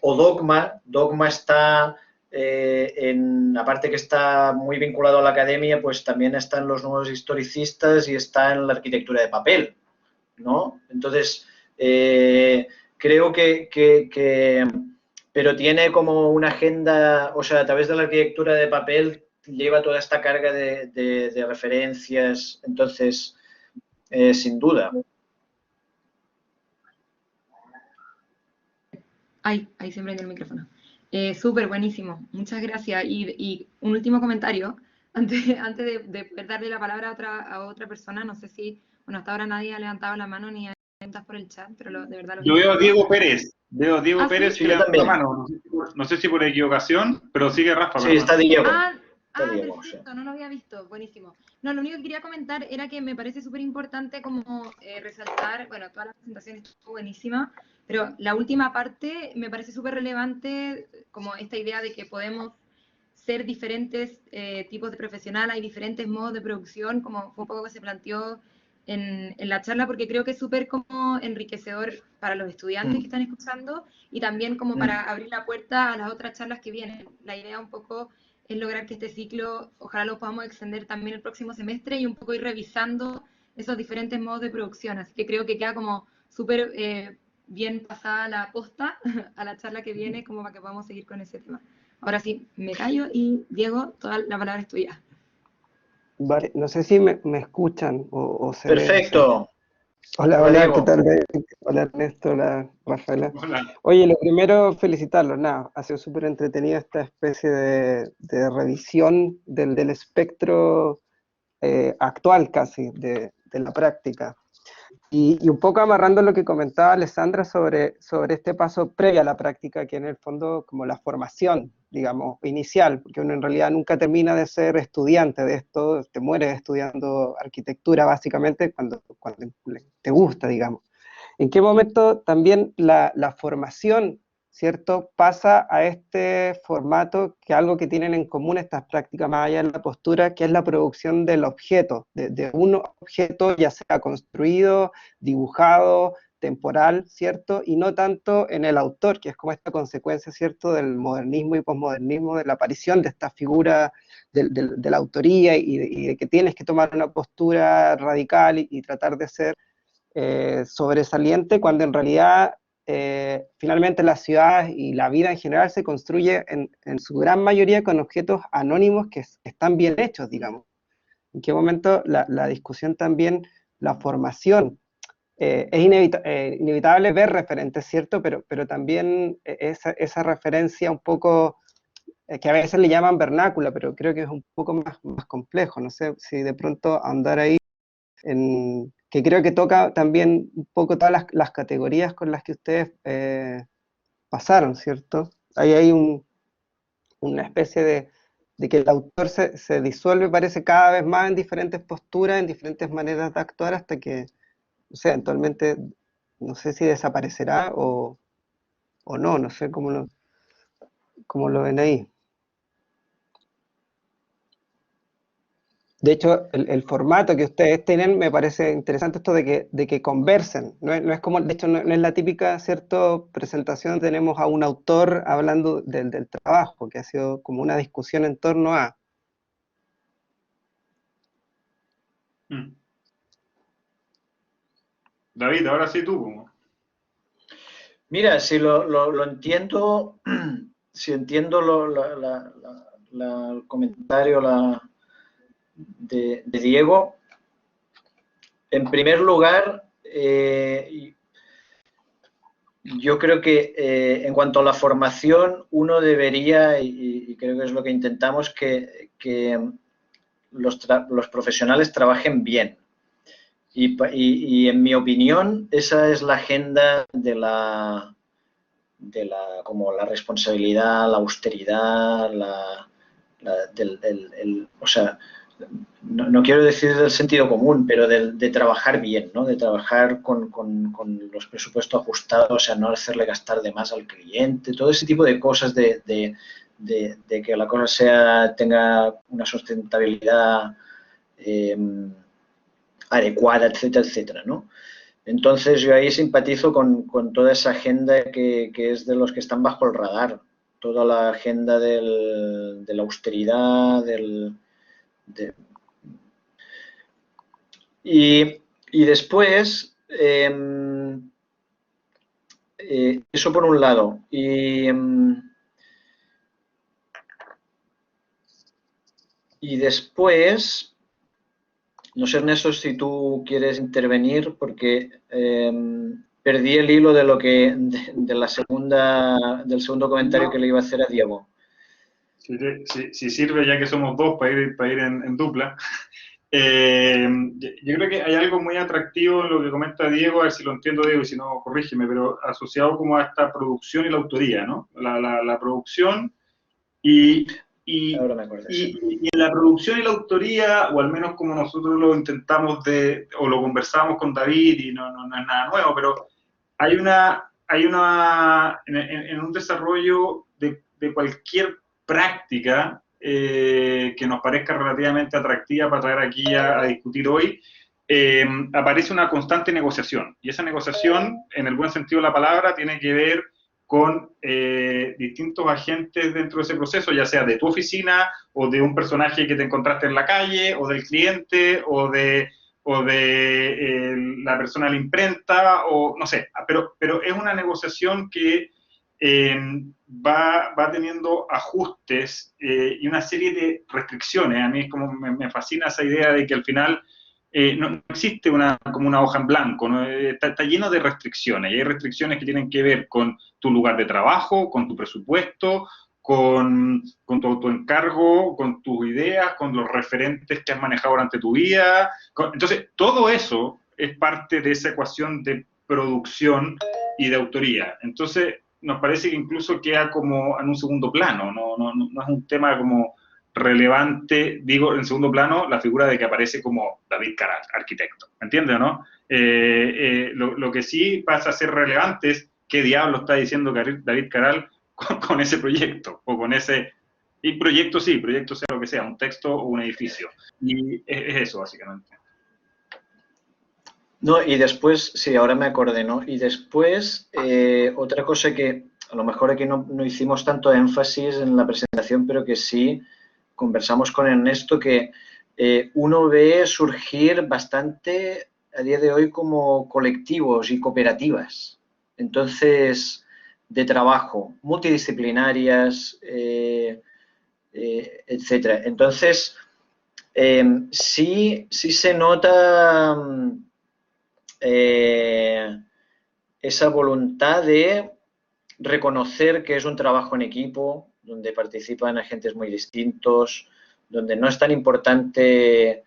D: o Dogma está... aparte que está muy vinculado a la academia, pues también están los nuevos historicistas y está en la arquitectura de papel, ¿no? Entonces, creo que pero tiene como una agenda, o sea, a través de la arquitectura de papel lleva toda esta carga de referencias, entonces, sin duda.
A: Ahí se prende el micrófono. Súper buenísimo, muchas gracias. Y un último comentario, antes de poder darle la palabra a otra persona, no sé si, bueno, hasta ahora nadie ha levantado la mano ni ha preguntas por el chat, pero de verdad lo
C: Yo veo a
A: invito.
C: Diego Pérez, Pérez
A: ¿sí?
C: que levanta la mano, no sé si por equivocación, pero sigue Rafa.
D: Sí, está Diego.
A: Perfecto, sí. No lo había visto, buenísimo. No, lo único que quería comentar era que me parece súper importante como resaltar, bueno, toda la presentación estuvo buenísima, pero la última parte me parece súper relevante, como esta idea de que podemos ser diferentes tipos de profesional, hay diferentes modos de producción, como fue un poco que se planteó en la charla, porque creo que es súper como enriquecedor para los estudiantes que están escuchando y también como para abrir la puerta a las otras charlas que vienen. La idea un poco es lograr que este ciclo, ojalá lo podamos extender también el próximo semestre y un poco ir revisando esos diferentes modos de producción. Así que creo que queda como súper bien pasada la posta a la charla que viene, como para que podamos seguir con ese tema. Ahora sí, me callo y Diego, toda la palabra es tuya.
F: Vale, no sé si me escuchan o se ve.
D: Perfecto.
F: Hola,
D: Hola,
F: hola, ¿qué
D: Diego.
F: tal? Hola Ernesto, hola Rafaela.
C: Hola.
F: Oye, lo primero, felicitarlos, nada, ha sido súper entretenido esta especie de revisión del espectro actual casi de la práctica. Y un poco amarrando lo que comentaba Alessandra sobre este paso previo a la práctica, que en el fondo como la formación, digamos, inicial, porque uno en realidad nunca termina de ser estudiante de esto, te mueres estudiando arquitectura básicamente cuando te gusta, digamos. ¿En qué momento también la formación, ¿cierto?, pasa a este formato, que algo que tienen en común estas prácticas, más allá de la postura, que es la producción del objeto, de un objeto ya sea construido, dibujado, temporal, ¿cierto? Y no tanto en el autor, que es como esta consecuencia, ¿cierto?, del modernismo y posmodernismo, de la aparición de esta figura de la autoría y de que tienes que tomar una postura radical y tratar de ser sobresaliente, cuando en realidad finalmente las ciudades y la vida en general se construye en su gran mayoría con objetos anónimos que están bien hechos, digamos. ¿En qué momento la discusión también, la formación? Es inevitable ver referentes, ¿cierto? Pero también esa referencia un poco, que a veces le llaman vernácula, pero creo que es un poco más complejo. No sé si de pronto andar ahí que creo que toca también un poco todas las categorías con las que ustedes pasaron, ¿cierto? Ahí hay una especie de que el autor se disuelve, parece, cada vez más en diferentes posturas, en diferentes maneras de actuar, hasta que, o sea, eventualmente, no sé si desaparecerá o no, no sé cómo lo ven ahí. De hecho, el formato que ustedes tienen me parece interesante, esto de que conversen. No es como, de hecho, no es la típica, ¿cierto?, presentación. Tenemos a un autor hablando del trabajo, que ha sido como una discusión en torno a.
C: Mm. David, ahora sí tú.
D: Mira, si lo entiendo, si entiendo el comentario de Diego, en primer lugar, yo creo que en cuanto a la formación, uno debería, y creo que es lo que intentamos, que los profesionales trabajen bien. Y en mi opinión, esa es la agenda como la responsabilidad, la austeridad, o sea, no quiero decir del sentido común, pero de trabajar bien, ¿no? De trabajar con los presupuestos ajustados, o sea, no hacerle gastar de más al cliente, todo ese tipo de cosas de que la cosa tenga una sustentabilidad adecuada, etcétera, etcétera, ¿no? Entonces yo ahí simpatizo con toda esa agenda que es de los que están bajo el radar, toda la agenda de la austeridad, y después, eso por un lado, y después, no sé, Ernesto, si tú quieres intervenir, porque perdí el hilo del segundo comentario que le iba a hacer a Diego.
C: Si sirve, ya que somos dos, para ir en dupla. Yo creo que hay algo muy atractivo en lo que comenta Diego, a ver si lo entiendo, Diego, y si no, corrígeme, pero asociado como a esta producción y la autoría, ¿no? La producción
D: Ahora me acuerdo, sí.
C: y en la producción y la autoría, o al menos como nosotros lo intentamos o lo conversamos con David, y no es nada nuevo, pero hay en un desarrollo de cualquier práctica que nos parezca relativamente atractiva para traer aquí a discutir hoy, aparece una constante negociación. Y esa negociación, en el buen sentido de la palabra, tiene que ver con distintos agentes dentro de ese proceso, ya sea de tu oficina, o de un personaje que te encontraste en la calle, o del cliente, o de la persona de la imprenta, o no sé, pero es una negociación que va teniendo ajustes y una serie de restricciones. A mí como me fascina esa idea de que al final no existe como una hoja en blanco, ¿no? Está lleno de restricciones, y hay restricciones que tienen que ver con tu lugar de trabajo, con tu presupuesto, con tu autoencargo, con tus ideas, con los referentes que has manejado durante tu vida. Entonces, todo eso es parte de esa ecuación de producción y de autoría. Entonces, nos parece que incluso queda como en un segundo plano, no es un tema como relevante, digo, en segundo plano, la figura de que aparece como David Caral, arquitecto, ¿me entiendes, no? Lo que sí pasa a ser relevante es qué diablo está diciendo David Caral con ese proyecto, o con ese... Y proyecto sí, proyecto sea lo que sea, un texto o un edificio. Y es eso, básicamente.
D: No, y después, sí, ahora me acordé, ¿no? Y después, otra cosa que a lo mejor aquí no hicimos tanto énfasis en la presentación, pero que sí conversamos con Ernesto, que uno ve surgir bastante a día de hoy como colectivos y cooperativas. Entonces, de trabajo, multidisciplinarias, etcétera. Entonces, sí se nota esa voluntad de reconocer que es un trabajo en equipo, donde participan agentes muy distintos, donde no es tan importante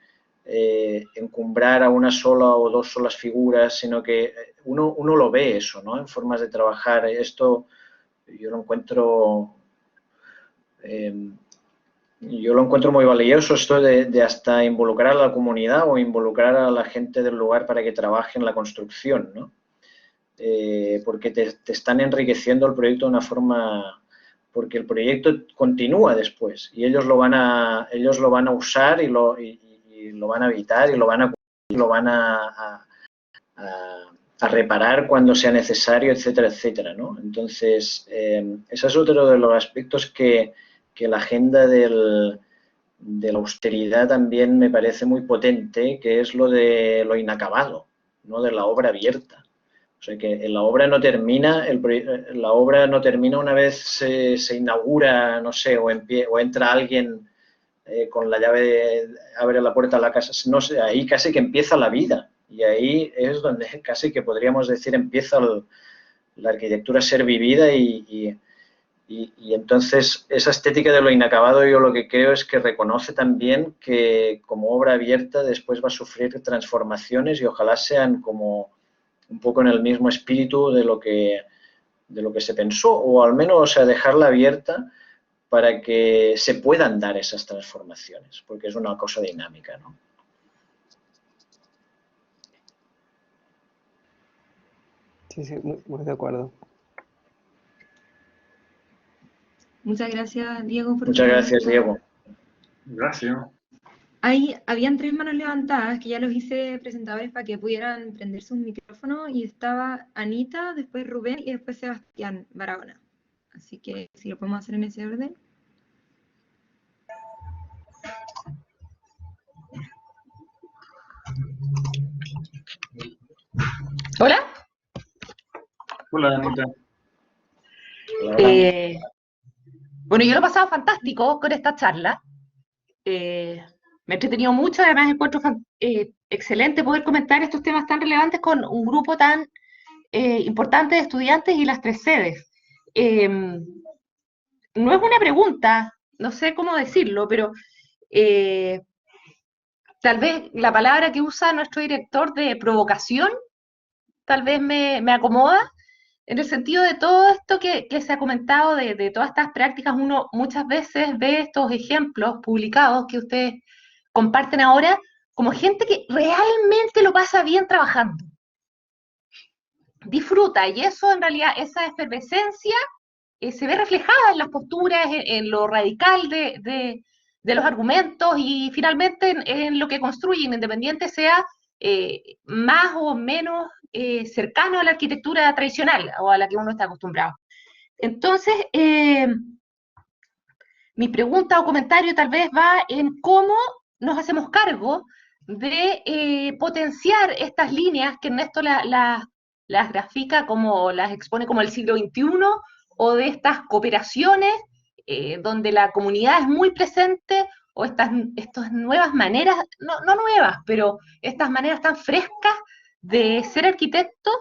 D: encumbrar a una sola o dos solas figuras, sino que uno lo ve eso, ¿no? En formas de trabajar. Esto yo lo encuentro muy valioso, esto de hasta involucrar a la comunidad o involucrar a la gente del lugar para que trabaje en la construcción, ¿no? Porque te están enriqueciendo el proyecto de una forma, porque el proyecto continúa después y ellos lo van a usar y lo van a evitar y lo van a reparar cuando sea necesario, etcétera, etcétera, ¿no? Entonces, ese es otro de los aspectos que la agenda de la austeridad también me parece muy potente, que es lo de lo inacabado, ¿no? De la obra abierta. O sea, que la obra no termina, una vez se inaugura, no sé, o entra alguien con la llave, abre la puerta a la casa, no sé, ahí casi que empieza la vida. Y ahí es donde casi que podríamos decir empieza la arquitectura a ser vivida y entonces esa estética de lo inacabado yo lo que creo es que reconoce también que como obra abierta después va a sufrir transformaciones y ojalá sean como un poco en el mismo espíritu de lo que se pensó, o al menos, o sea, dejarla abierta para que se puedan dar esas transformaciones, porque es una cosa dinámica, ¿no?
F: Sí, sí, muy de acuerdo.
A: Muchas gracias, Diego, por
D: Muchas gracias, Diego.
C: Gracias.
A: Habían 3 manos levantadas que ya los hice presentadores para que pudieran prender sus micrófonos y estaba Anita, después Rubén y después Sebastián Barahona. Así que si lo podemos hacer en ese orden.
G: Hola.
C: Hola, Anita.
G: Bueno, yo lo he pasado fantástico con esta charla. Me he entretenido mucho, además encuentro excelente poder comentar estos temas tan relevantes con un grupo tan importante de estudiantes y las 3 sedes. No es una pregunta, no sé cómo decirlo, pero tal vez la palabra que usa nuestro director de provocación, tal vez me acomoda, en el sentido de todo esto que se ha comentado, de todas estas prácticas. Uno muchas veces ve estos ejemplos publicados que ustedes comparten ahora como gente que realmente lo pasa bien trabajando. Disfruta, y eso en realidad, esa efervescencia se ve reflejada en las posturas, en lo radical de los argumentos y finalmente en lo que construyen, independiente sea más o menos cercano a la arquitectura tradicional o a la que uno está acostumbrado. Entonces, mi pregunta o comentario tal vez va en cómo nos hacemos cargo de potenciar estas líneas que Ernesto las grafica como, las expone como el siglo XXI, o de estas cooperaciones donde la comunidad es muy presente, o estas nuevas maneras, no nuevas, pero estas maneras tan frescas de ser arquitecto,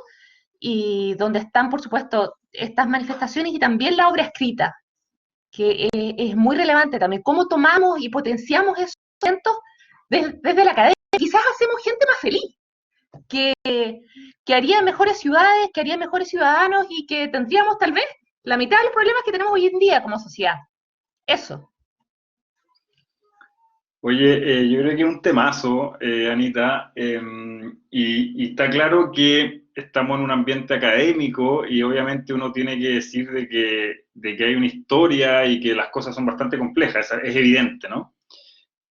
G: y donde están, por supuesto, estas manifestaciones y también la obra escrita, que es muy relevante también, cómo tomamos y potenciamos esos eventos desde la academia. Quizás hacemos gente más feliz, que haría mejores ciudades, que haría mejores ciudadanos y que tendríamos tal vez la mitad de los problemas que tenemos hoy en día como sociedad. Eso.
C: Oye, yo creo que es un temazo, Anita, y está claro que estamos en un ambiente académico y obviamente uno tiene que decir de que hay una historia y que las cosas son bastante complejas, es evidente, ¿no?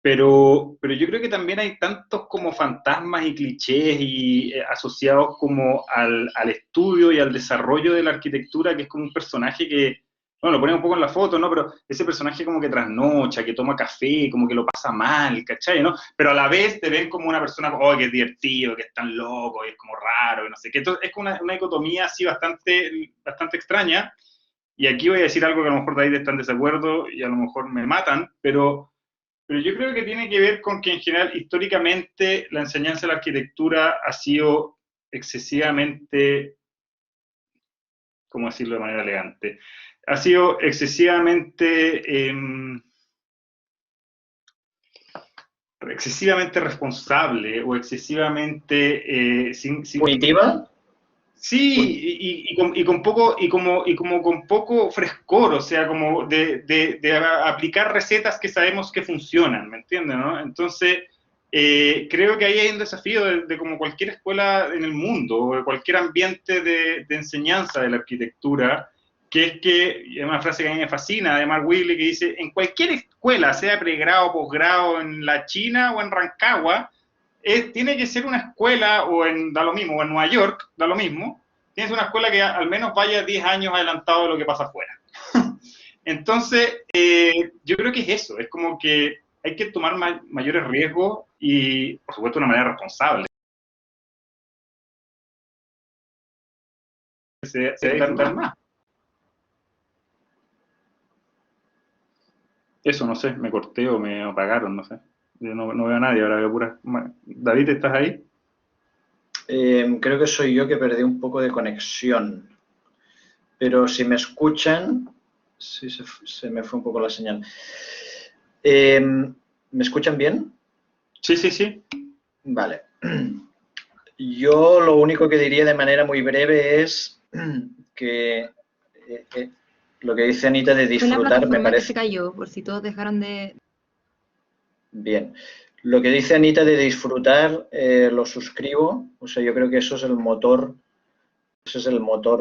C: Pero yo creo que también hay tantos como fantasmas y clichés y asociados como al estudio y al desarrollo de la arquitectura, que es como un personaje que, bueno, lo ponemos un poco en la foto, ¿no? Pero ese personaje como que trasnocha, que toma café, como que lo pasa mal, ¿cachai? ¿No? Pero a la vez te ven como una persona, oh, que es divertido, que es tan loco, y es como raro, y no sé qué. Entonces es como una dicotomía así bastante extraña. Y aquí voy a decir algo que a lo mejor David está en desacuerdo y a lo mejor me matan, pero yo creo que tiene que ver con que en general históricamente la enseñanza de la arquitectura ha sido excesivamente, ¿cómo decirlo de manera elegante? Ha sido excesivamente responsable o excesivamente
D: ¿Punitiva?
C: Sí, con poco, como con poco frescor, o sea, como de aplicar recetas que sabemos que funcionan, ¿me entiendes? ¿No? Entonces, creo que ahí hay un desafío de como cualquier escuela en el mundo, o de cualquier ambiente de enseñanza de la arquitectura, que es que, y es una frase que a mí me fascina, de Mark Wiley, que dice, en cualquier escuela, sea pregrado, posgrado, en la China o en Rancagua, tiene que ser una escuela, da lo mismo, o en Nueva York, da lo mismo, tienes una escuela que al menos vaya 10 años adelantado de lo que pasa afuera. Entonces, yo creo que es eso, es como que hay que tomar mayores riesgos y, por supuesto, de una manera responsable. Se debe disfrutar más. Eso, no sé, me corté o me apagaron, no sé. Yo no veo a nadie, ahora veo puras... David, ¿estás ahí?
D: Creo que soy yo que perdí un poco de conexión. Pero si me escuchan, sí se me fue un poco la señal. ¿Me escuchan bien?
C: Sí, sí, sí.
D: Vale. Yo lo único que diría de manera muy breve es que lo que dice Anita de disfrutar me parece...
A: que se cayó, por si todos dejaron de...
D: Bien. Lo que dice Anita de disfrutar lo suscribo. O sea, yo creo que eso es el motor,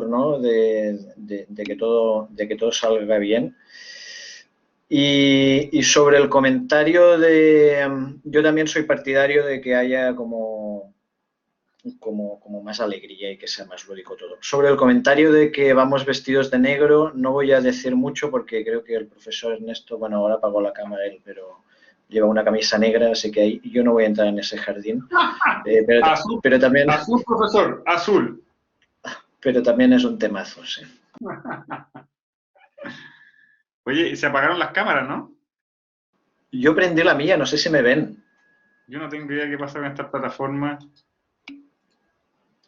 D: ¿no? de que todo salga bien. Y sobre el comentario yo también soy partidario de que haya como más alegría y que sea más lúdico todo. Sobre el comentario de que vamos vestidos de negro, no voy a decir mucho porque creo que el profesor Ernesto, bueno, ahora apagó la cámara él, pero lleva una camisa negra, así que ahí yo no voy a entrar en ese jardín. Pero también...
C: Azul, profesor, azul.
D: Pero también es un temazo, sí.
C: Oye, se apagaron las cámaras, ¿no?
D: Yo prendí la mía, no sé si me ven.
C: Yo no tengo idea qué pasa con esta plataforma.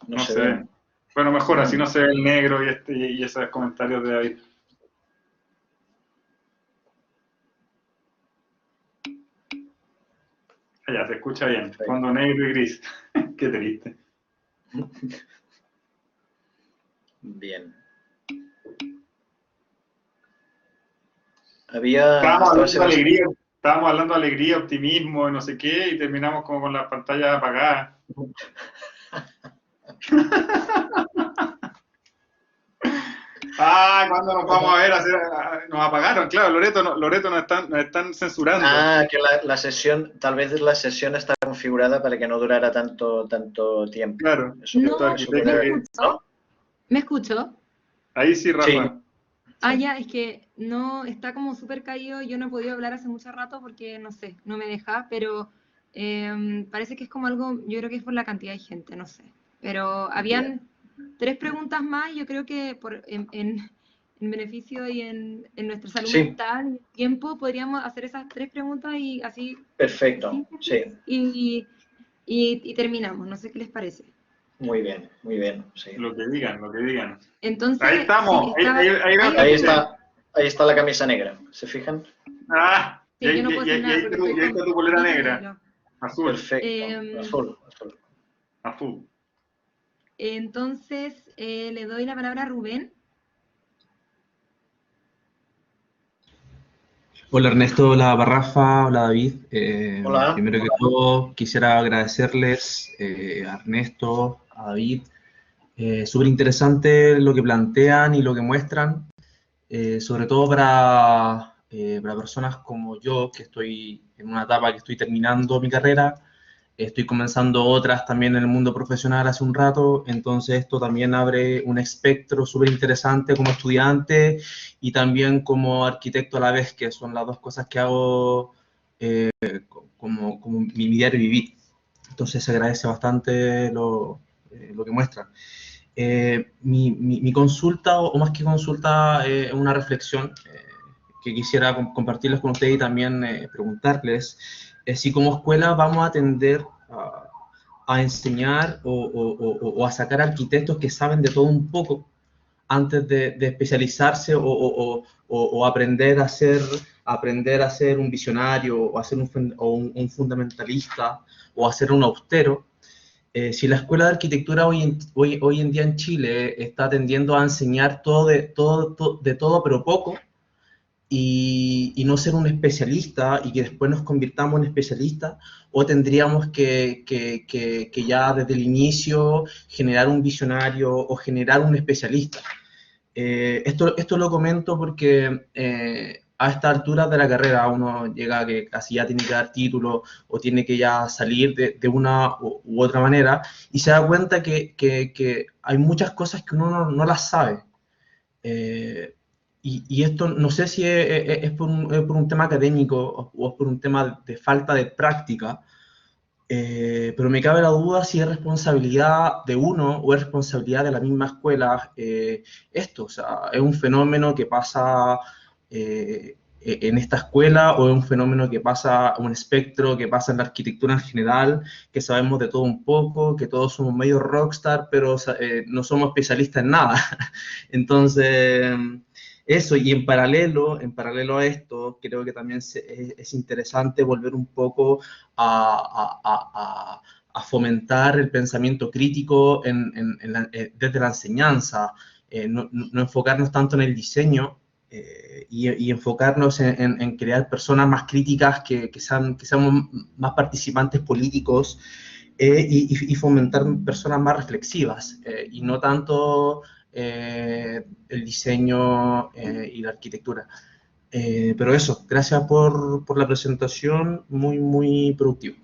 D: No se ven.
C: Bueno, mejor, así no se ve el negro y esos comentarios de David. Ya, se escucha bien.
D: Perfecto.
C: Fondo negro y gris. Qué triste.
D: Bien.
C: Estábamos hablando de alegría, optimismo y no sé qué, y terminamos como con las pantallas apagadas. ¿Cuándo nos vamos a ver? Nos apagaron, claro, Loreto nos están censurando.
D: Que la sesión, tal vez la sesión está configurada para que no durara tanto tiempo.
C: Claro.
D: Eso,
A: ¿No? ¿Me escucho?
C: Ahí sí, Rafa.
D: Sí.
A: Ya, es que no, está como súper caído, yo no he podido hablar hace mucho rato porque, no sé, no me deja, pero parece que es como algo, yo creo que es por la cantidad de gente, no sé. Pero habían 3 preguntas más, yo creo que en beneficio y en nuestra salud
D: Sí.
A: mental y tiempo, podríamos hacer esas 3 preguntas y así.
D: Perfecto, sí.
A: Y terminamos, no sé qué les parece.
D: Muy bien, sí.
C: Lo que digan, lo que digan.
A: Entonces,
C: Ahí estamos,
A: sí,
C: ahí veo
A: ahí
C: que
D: Ahí está la camisa negra, ¿se fijan?
C: Ah,
A: Sí, yo no puedo decir nada porque estoy
C: ahí está tu polera negra. Azul,
D: Perfecto, azul.
C: azul.
A: Entonces, le doy la palabra a Rubén.
H: Hola Ernesto, hola Rafa, hola David.
D: Hola.
H: Primero que todo quisiera agradecerles a Ernesto, a David. Súper interesante lo que plantean y lo que muestran, sobre todo para personas como yo, que estoy en una etapa que estoy terminando mi carrera. Estoy comenzando otras también en el mundo profesional hace un rato, entonces esto también abre un espectro súper interesante como estudiante y también como arquitecto a la vez, que son las dos cosas que hago como mi diario vivir. Entonces se agradece bastante lo que muestran. Mi consulta, o más que consulta, es una reflexión que quisiera compartirles con ustedes y también preguntarles si como escuela vamos a tender a enseñar o a sacar arquitectos que saben de todo un poco antes de especializarse o aprender a ser un visionario o a ser un fundamentalista o a ser un austero. Si la escuela de arquitectura hoy en día en Chile está tendiendo a enseñar de todo pero poco, y no ser un especialista y que después nos convirtamos en especialistas, o tendríamos que ya desde el inicio generar un visionario o generar un especialista. Esto lo comento porque a esta altura de la carrera uno llega a que casi ya tiene que dar título o tiene que ya salir de una u otra manera y se da cuenta que hay muchas cosas que uno no las sabe. Y esto no sé si es por un tema académico o es por un tema de falta de práctica, pero me cabe la duda si es responsabilidad de uno o es responsabilidad de la misma escuela esto. O sea, es un fenómeno que pasa en esta escuela o es un fenómeno que pasa, un espectro que pasa en la arquitectura en general, que sabemos de todo un poco, que todos somos medio rockstar, pero no somos especialistas en nada. Entonces, eso, y en paralelo a esto, creo que también es interesante volver un poco a fomentar el pensamiento crítico desde la enseñanza, no enfocarnos tanto en el diseño y enfocarnos en crear personas más críticas que seamos más participantes políticos y fomentar personas más reflexivas y no tanto el diseño y la arquitectura. Pero eso, gracias por la presentación, muy productivo.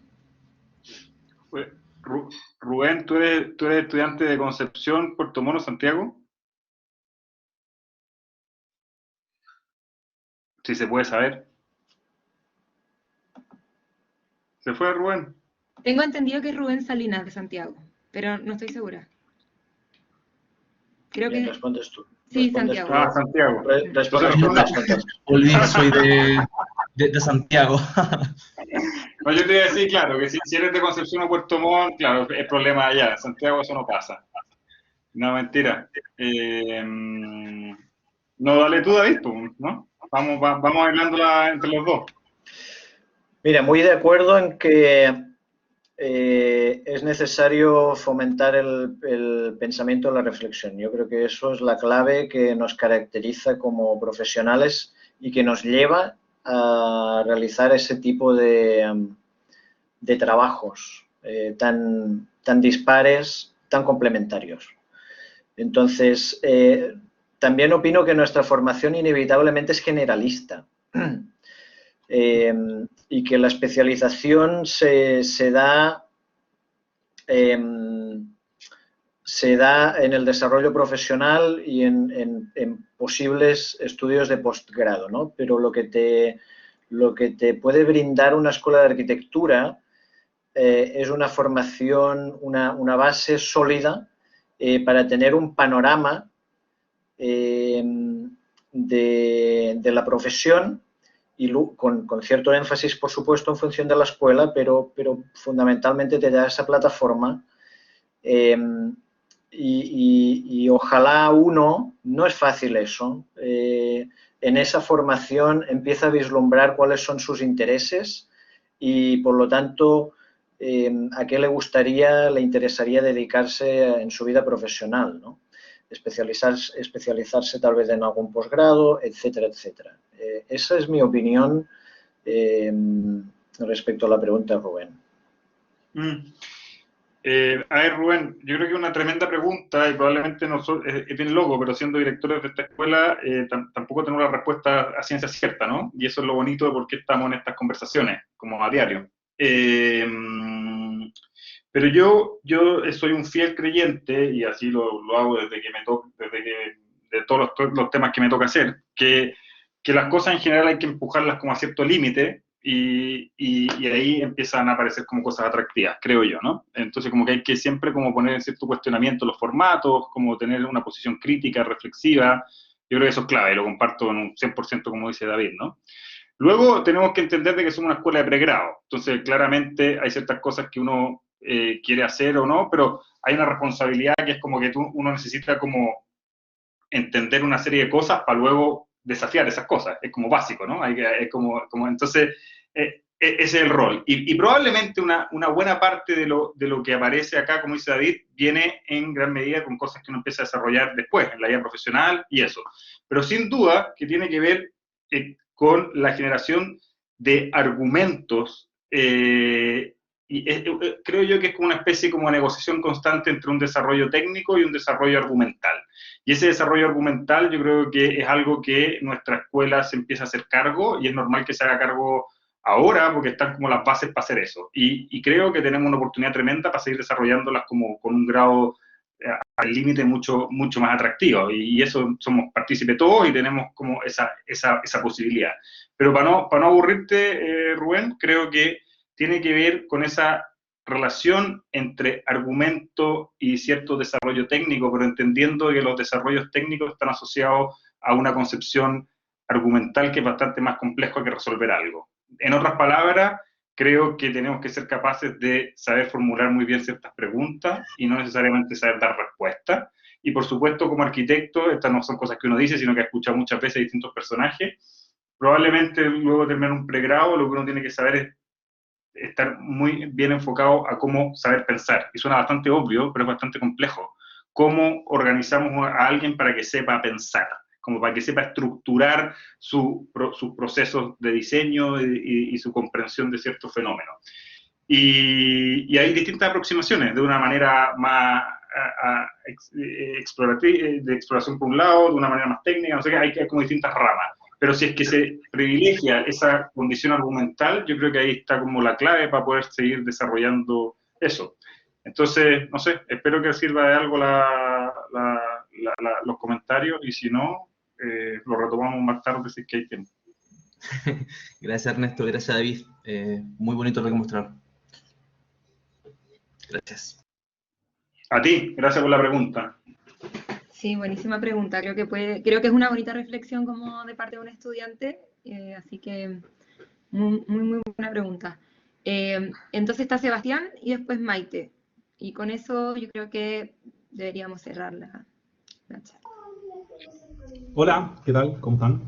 C: Rubén, ¿tú eres estudiante de Concepción, Puerto Montt, Santiago? Si se puede saber. ¿Se fue Rubén?
A: Tengo entendido que es Rubén Salinas de Santiago, pero no estoy segura. Creo
D: Bien,
A: que...
D: respondes tú.
A: Sí, Santiago.
C: Ah, Santiago.
H: Olvidé, soy de Santiago.
C: No, yo te iba a decir, claro, que si eres de Concepción o Puerto Montt, claro, es problema allá. En Santiago eso no pasa. No, mentira. No, dale tú, David, ¿no? Vamos hablándola entre los dos.
D: Mira, muy de acuerdo en que es necesario fomentar el pensamiento y la reflexión. Yo creo que eso es la clave que nos caracteriza como profesionales y que nos lleva a realizar ese tipo de trabajos tan dispares, tan complementarios. Entonces, también opino que nuestra formación inevitablemente es generalista. Y que la especialización se da en el desarrollo profesional y en posibles estudios de postgrado, ¿no? Pero lo que te puede brindar una escuela de arquitectura es una formación, una base sólida para tener un panorama de la profesión, y con cierto énfasis, por supuesto, en función de la escuela, pero fundamentalmente te da esa plataforma. Y ojalá uno, no es fácil eso, en esa formación empieza a vislumbrar cuáles son sus intereses y, por lo tanto, a qué le interesaría dedicarse en su vida profesional, ¿no? Especializarse tal vez en algún posgrado, etcétera, etcétera. Esa es mi opinión respecto a la pregunta de Rubén.
C: A ver, Rubén, yo creo que es una tremenda pregunta y probablemente es bien loco, pero siendo directores de esta escuela tampoco tenemos la respuesta a ciencia cierta, ¿no? Y eso es lo bonito de por qué estamos en estas conversaciones, como a diario. Pero yo soy un fiel creyente, y así lo hago desde que de todos los temas que me toca hacer, que las cosas en general hay que empujarlas como a cierto límite, y ahí empiezan a aparecer como cosas atractivas, creo yo, ¿no? Entonces como que hay que siempre como poner en cierto cuestionamiento los formatos, como tener una posición crítica, reflexiva. Yo creo que eso es clave, lo comparto en un 100% como dice David, ¿no? Luego tenemos que entender de que somos una escuela de pregrado, entonces claramente hay ciertas cosas que uno quiere hacer o no, pero hay una responsabilidad que es como que uno necesita como entender una serie de cosas para luego desafiar esas cosas, es como básico, ¿no? Entonces, ese es el rol. Y probablemente una buena parte de lo que aparece acá, como dice David, viene en gran medida con cosas que uno empieza a desarrollar después, en la vida profesional y eso. Pero sin duda que tiene que ver con la generación de argumentos, creo yo que es como una especie como de negociación constante entre un desarrollo técnico y un desarrollo argumental. Y ese desarrollo argumental yo creo que es algo que nuestra escuela se empieza a hacer cargo, y es normal que se haga cargo ahora porque están como las bases para hacer eso. Y creo que tenemos una oportunidad tremenda para seguir desarrollándolas como con un grado al límite mucho más atractivo. Y eso somos partícipes todos y tenemos como esa posibilidad. Pero para no aburrirte, Rubén, creo que tiene que ver con esa relación entre argumento y cierto desarrollo técnico, pero entendiendo que los desarrollos técnicos están asociados a una concepción argumental que es bastante más compleja que resolver algo. En otras palabras, creo que tenemos que ser capaces de saber formular muy bien ciertas preguntas y no necesariamente saber dar respuestas. Y por supuesto, como arquitecto, estas no son cosas que uno dice, sino que ha escuchado muchas veces distintos personajes. Probablemente luego de terminar un pregrado, lo que uno tiene que saber es estar muy bien enfocado a cómo saber pensar. Y suena bastante obvio, pero es bastante complejo. ¿Cómo organizamos a alguien para que sepa pensar? Como para que sepa estructurar sus procesos de diseño y su comprensión de ciertos fenómenos. Y hay distintas aproximaciones, de una manera más explorativa, de exploración por un lado, de una manera más técnica, no sé qué, hay como distintas ramas. Pero si es que se privilegia esa condición argumental, yo creo que ahí está como la clave para poder seguir desarrollando eso. Entonces, no sé, espero que sirva de algo los comentarios, y si no, lo retomamos más tarde si es que hay tiempo.
H: Gracias, Ernesto, gracias, David. Muy bonito lo que mostraron. Gracias.
C: A ti, gracias por la pregunta.
A: Sí, buenísima pregunta. Creo que es una bonita reflexión como de parte de un estudiante, así que muy buena pregunta. Entonces está Sebastián y después Maite. Y con eso yo creo que deberíamos cerrar la charla.
I: Hola, ¿qué tal? ¿Cómo están?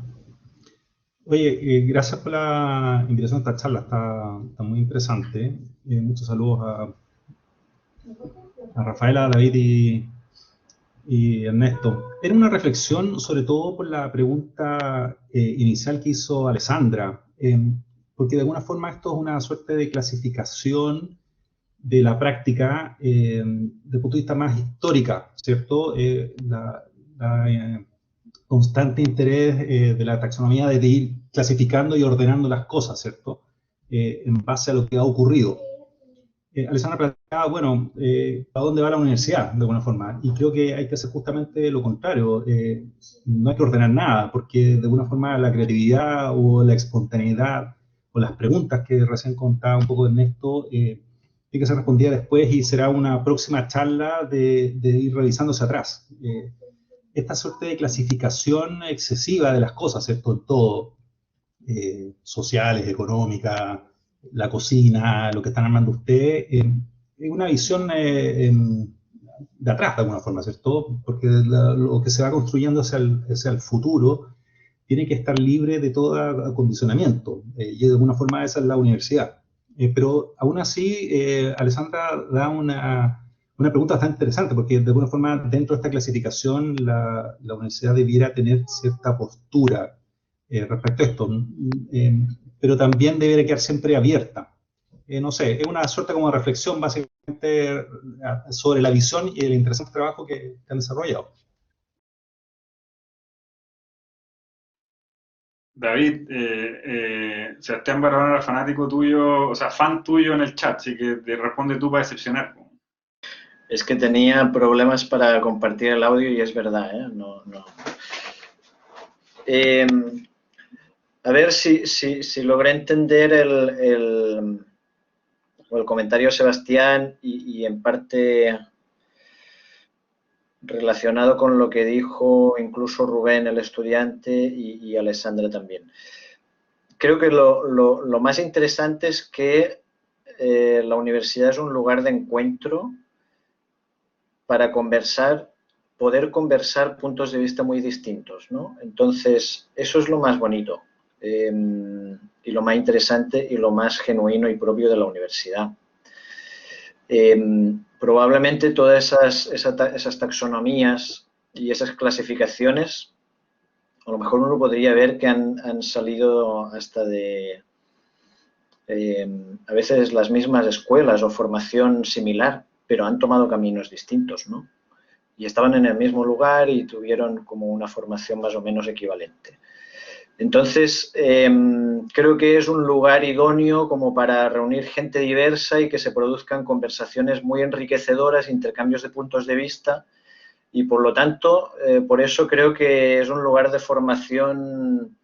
I: Oye, gracias por la invitación a esta charla, está muy interesante. Muchos saludos a Rafaela, a David y Ernesto. Era una reflexión sobre todo por la pregunta inicial que hizo Alessandra, porque de alguna forma esto es una suerte de clasificación de la práctica desde el punto de vista más histórica, ¿cierto? La constante interés de la taxonomía de ir clasificando y ordenando las cosas, ¿cierto? En base a lo que ha ocurrido. Alessandra planteaba, bueno, ¿a dónde va la universidad, de alguna forma? Y creo que hay que hacer justamente lo contrario. No hay que ordenar nada, porque de alguna forma la creatividad o la espontaneidad o las preguntas que recién contaba un poco Ernesto, tiene que ser respondida después y será una próxima charla de ir revisándose atrás. esta suerte de clasificación excesiva de las cosas, ¿cierto? En todo, sociales, económicas, la cocina, lo que están armando ustedes, es una visión de atrás, de alguna forma, ¿cierto? Porque lo que se va construyendo hacia el futuro tiene que estar libre de todo acondicionamiento, y de alguna forma esa es la universidad. Pero aún así, Alessandra da una pregunta bastante interesante, porque de alguna forma dentro de esta clasificación la universidad debiera tener cierta postura respecto a esto, pero también debería quedar siempre abierta. No sé, es una suerte como de reflexión básicamente sobre la visión y el interesante trabajo que han desarrollado.
C: David, Sebastián Barahona era fanático tuyo, o sea, fan tuyo en el chat, así que te responde tú para decepcionar.
D: Es que tenía problemas para compartir el audio y es verdad, ¿eh? No. A ver si logré entender el comentario de Sebastián y en parte relacionado con lo que dijo incluso Rubén, el estudiante, y Alessandra también. Creo que lo más interesante es que la universidad es un lugar de encuentro para poder conversar puntos de vista muy distintos, ¿no? Entonces, eso es lo más bonito y lo más interesante y lo más genuino y propio de la universidad. Probablemente todas esas taxonomías y esas clasificaciones, a lo mejor uno podría ver que han salido hasta de a veces las mismas escuelas o formación similar, pero han tomado caminos distintos, ¿no? Y estaban en el mismo lugar y tuvieron como una formación más o menos equivalente. Entonces, creo que es un lugar idóneo como para reunir gente diversa y que se produzcan conversaciones muy enriquecedoras, intercambios de puntos de vista, y por lo tanto, por eso creo que es un lugar de formación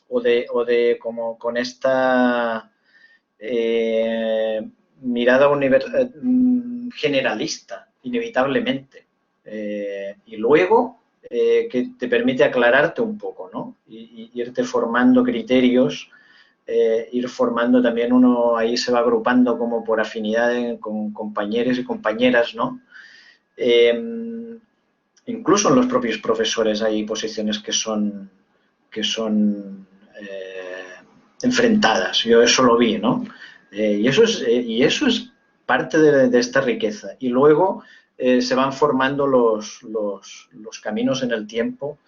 D: o de como con esta mirada generalista, inevitablemente. Y luego que te permite aclararte un poco, ¿no? Y irte formando criterios, ir formando también uno, ahí se va agrupando como por afinidad con compañeros y compañeras, ¿no? Incluso en los propios profesores hay posiciones que son enfrentadas. Yo eso lo vi, ¿no? Y eso es parte de esta riqueza. Y luego se van formando los caminos en el tiempo,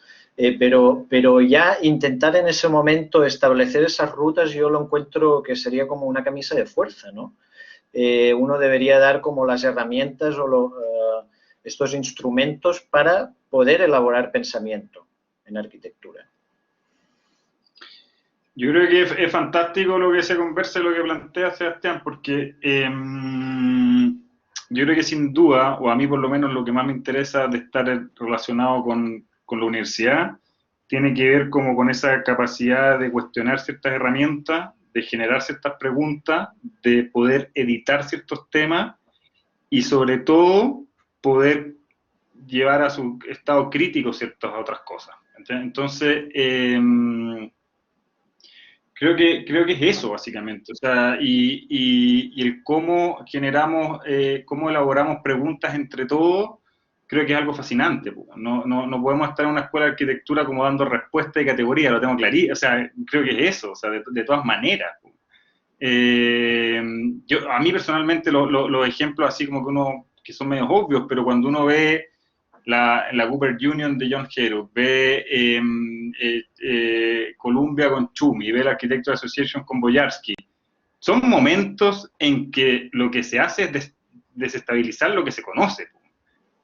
D: pero ya intentar en ese momento establecer esas rutas, yo lo encuentro que sería como una camisa de fuerza, ¿no? Uno debería dar como las herramientas o estos instrumentos para poder elaborar pensamiento en arquitectura.
C: Yo creo que es fantástico lo que se conversa y lo que plantea Sebastián, porque yo creo que sin duda, o a mí por lo menos lo que más me interesa de estar relacionado con la universidad, tiene que ver como con esa capacidad de cuestionar ciertas herramientas, de generar ciertas preguntas, de poder editar ciertos temas y sobre todo poder llevar a su estado crítico ciertas otras cosas. Entonces, creo que es eso, básicamente. O sea, y el cómo generamos, cómo elaboramos preguntas entre todos, creo que es algo fascinante. No podemos estar en una escuela de arquitectura como dando respuesta de categoría, lo tengo clarísimo. O sea, creo que es eso, o sea, de todas maneras. A mí personalmente los ejemplos así como que son medio obvios, pero cuando uno ve la Cooper Union de John Herold, ve Columbia con Tschumi, ve la Architectural Association con Boyarsky, son momentos en que lo que se hace es desestabilizar lo que se conoce,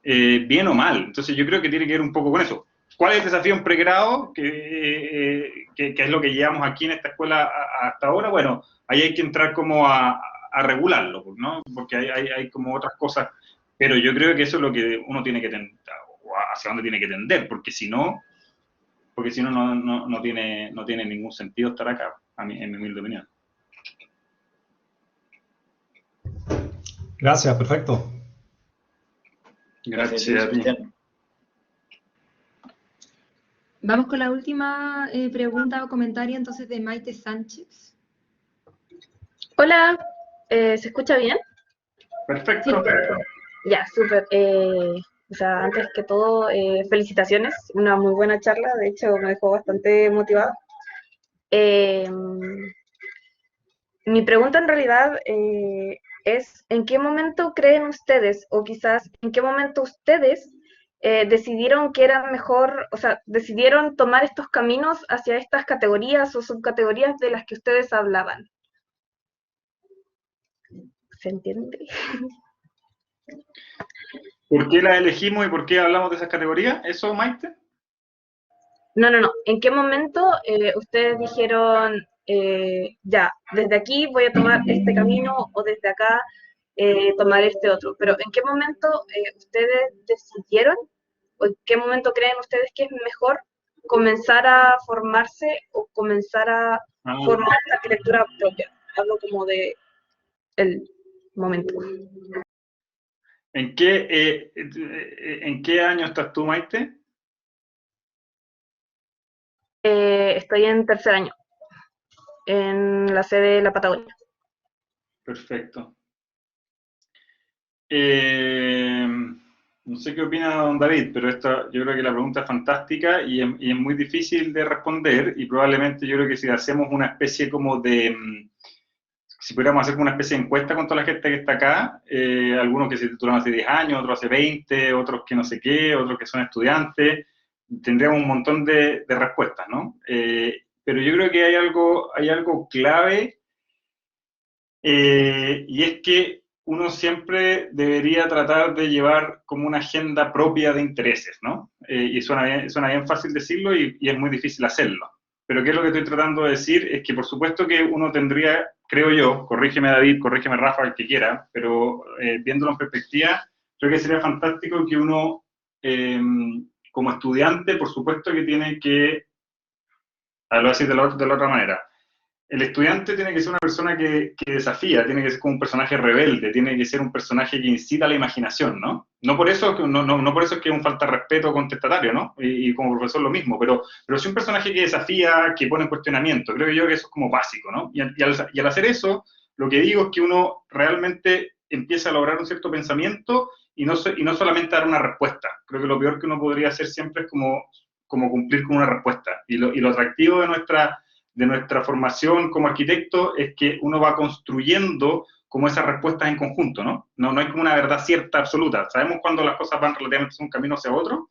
C: bien o mal. Entonces yo creo que tiene que ver un poco con eso. ¿Cuál es el desafío en pregrado? Que es lo que llevamos aquí en esta escuela hasta ahora. Bueno, ahí hay que entrar como a regularlo, ¿no? Porque hay como otras cosas. Pero yo creo que eso es lo que uno tiene que tender, o hacia dónde tiene que tender, porque si no tiene ningún sentido estar acá, en mi humilde opinión.
I: Gracias, perfecto.
C: Gracias a ti.
A: Vamos con la última pregunta o comentario entonces de Maite Sánchez.
J: Hola, ¿se escucha bien?
C: Perfecto.
J: Ya, súper. O sea, antes que todo, felicitaciones, una muy buena charla, de hecho me dejó bastante motivada. Mi pregunta en realidad es, ¿en qué momento creen ustedes, o quizás en qué momento ustedes decidieron que era mejor, o sea, decidieron tomar estos caminos hacia estas categorías o subcategorías de las que ustedes hablaban? ¿Se entiende?
C: ¿Por qué las elegimos y por qué hablamos de esas categorías? ¿Eso, Maite?
J: No. ¿En qué momento ustedes dijeron, ya, desde aquí voy a tomar este camino o desde acá tomar este otro? Pero ¿en qué momento ustedes decidieron o en qué momento creen ustedes que es mejor comenzar a formarse o comenzar a formar esta arquitectura propia? Hablo como de el momento.
C: ¿En qué año estás tú, Maite?
J: Estoy en tercer año, en la sede de la Patagonia.
C: Perfecto. No sé qué opina don David, pero yo creo que la pregunta es fantástica y es muy difícil de responder, y probablemente yo creo que si hacemos una especie como de, si pudiéramos hacer como una especie de encuesta con toda la gente que está acá, algunos que se titularon hace 10 años, otros hace 20, otros que no sé qué, otros que son estudiantes, tendríamos un montón de respuestas, ¿no? Pero yo creo que hay algo clave, y es que uno siempre debería tratar de llevar como una agenda propia de intereses, ¿no? Y suena bien fácil decirlo y es muy difícil hacerlo. Pero ¿qué es lo que estoy tratando de decir? Es que por supuesto que uno tendría, creo yo, corrígeme David, corrígeme Rafa, el que quiera, pero viéndolo en perspectiva, creo que sería fantástico que uno, como estudiante, por supuesto que tiene que, lo voy a decir de la otra manera, el estudiante tiene que ser una persona que desafía, tiene que ser como un personaje rebelde, tiene que ser un personaje que incita a la imaginación, ¿no? No por eso es que es un falta de respeto contestatario, ¿no? Y como profesor lo mismo, pero sí un personaje que desafía, que pone en cuestionamiento. Creo yo que eso es como básico, ¿no? Y al hacer eso, lo que digo es que uno realmente empieza a lograr un cierto pensamiento y no solamente dar una respuesta. Creo que lo peor que uno podría hacer siempre es como cumplir con una respuesta. Y lo atractivo de nuestra formación como arquitecto es que uno va construyendo como esas respuestas en conjunto, ¿no? No hay como una verdad cierta absoluta. Sabemos cuando las cosas van relativamente un camino hacia otro.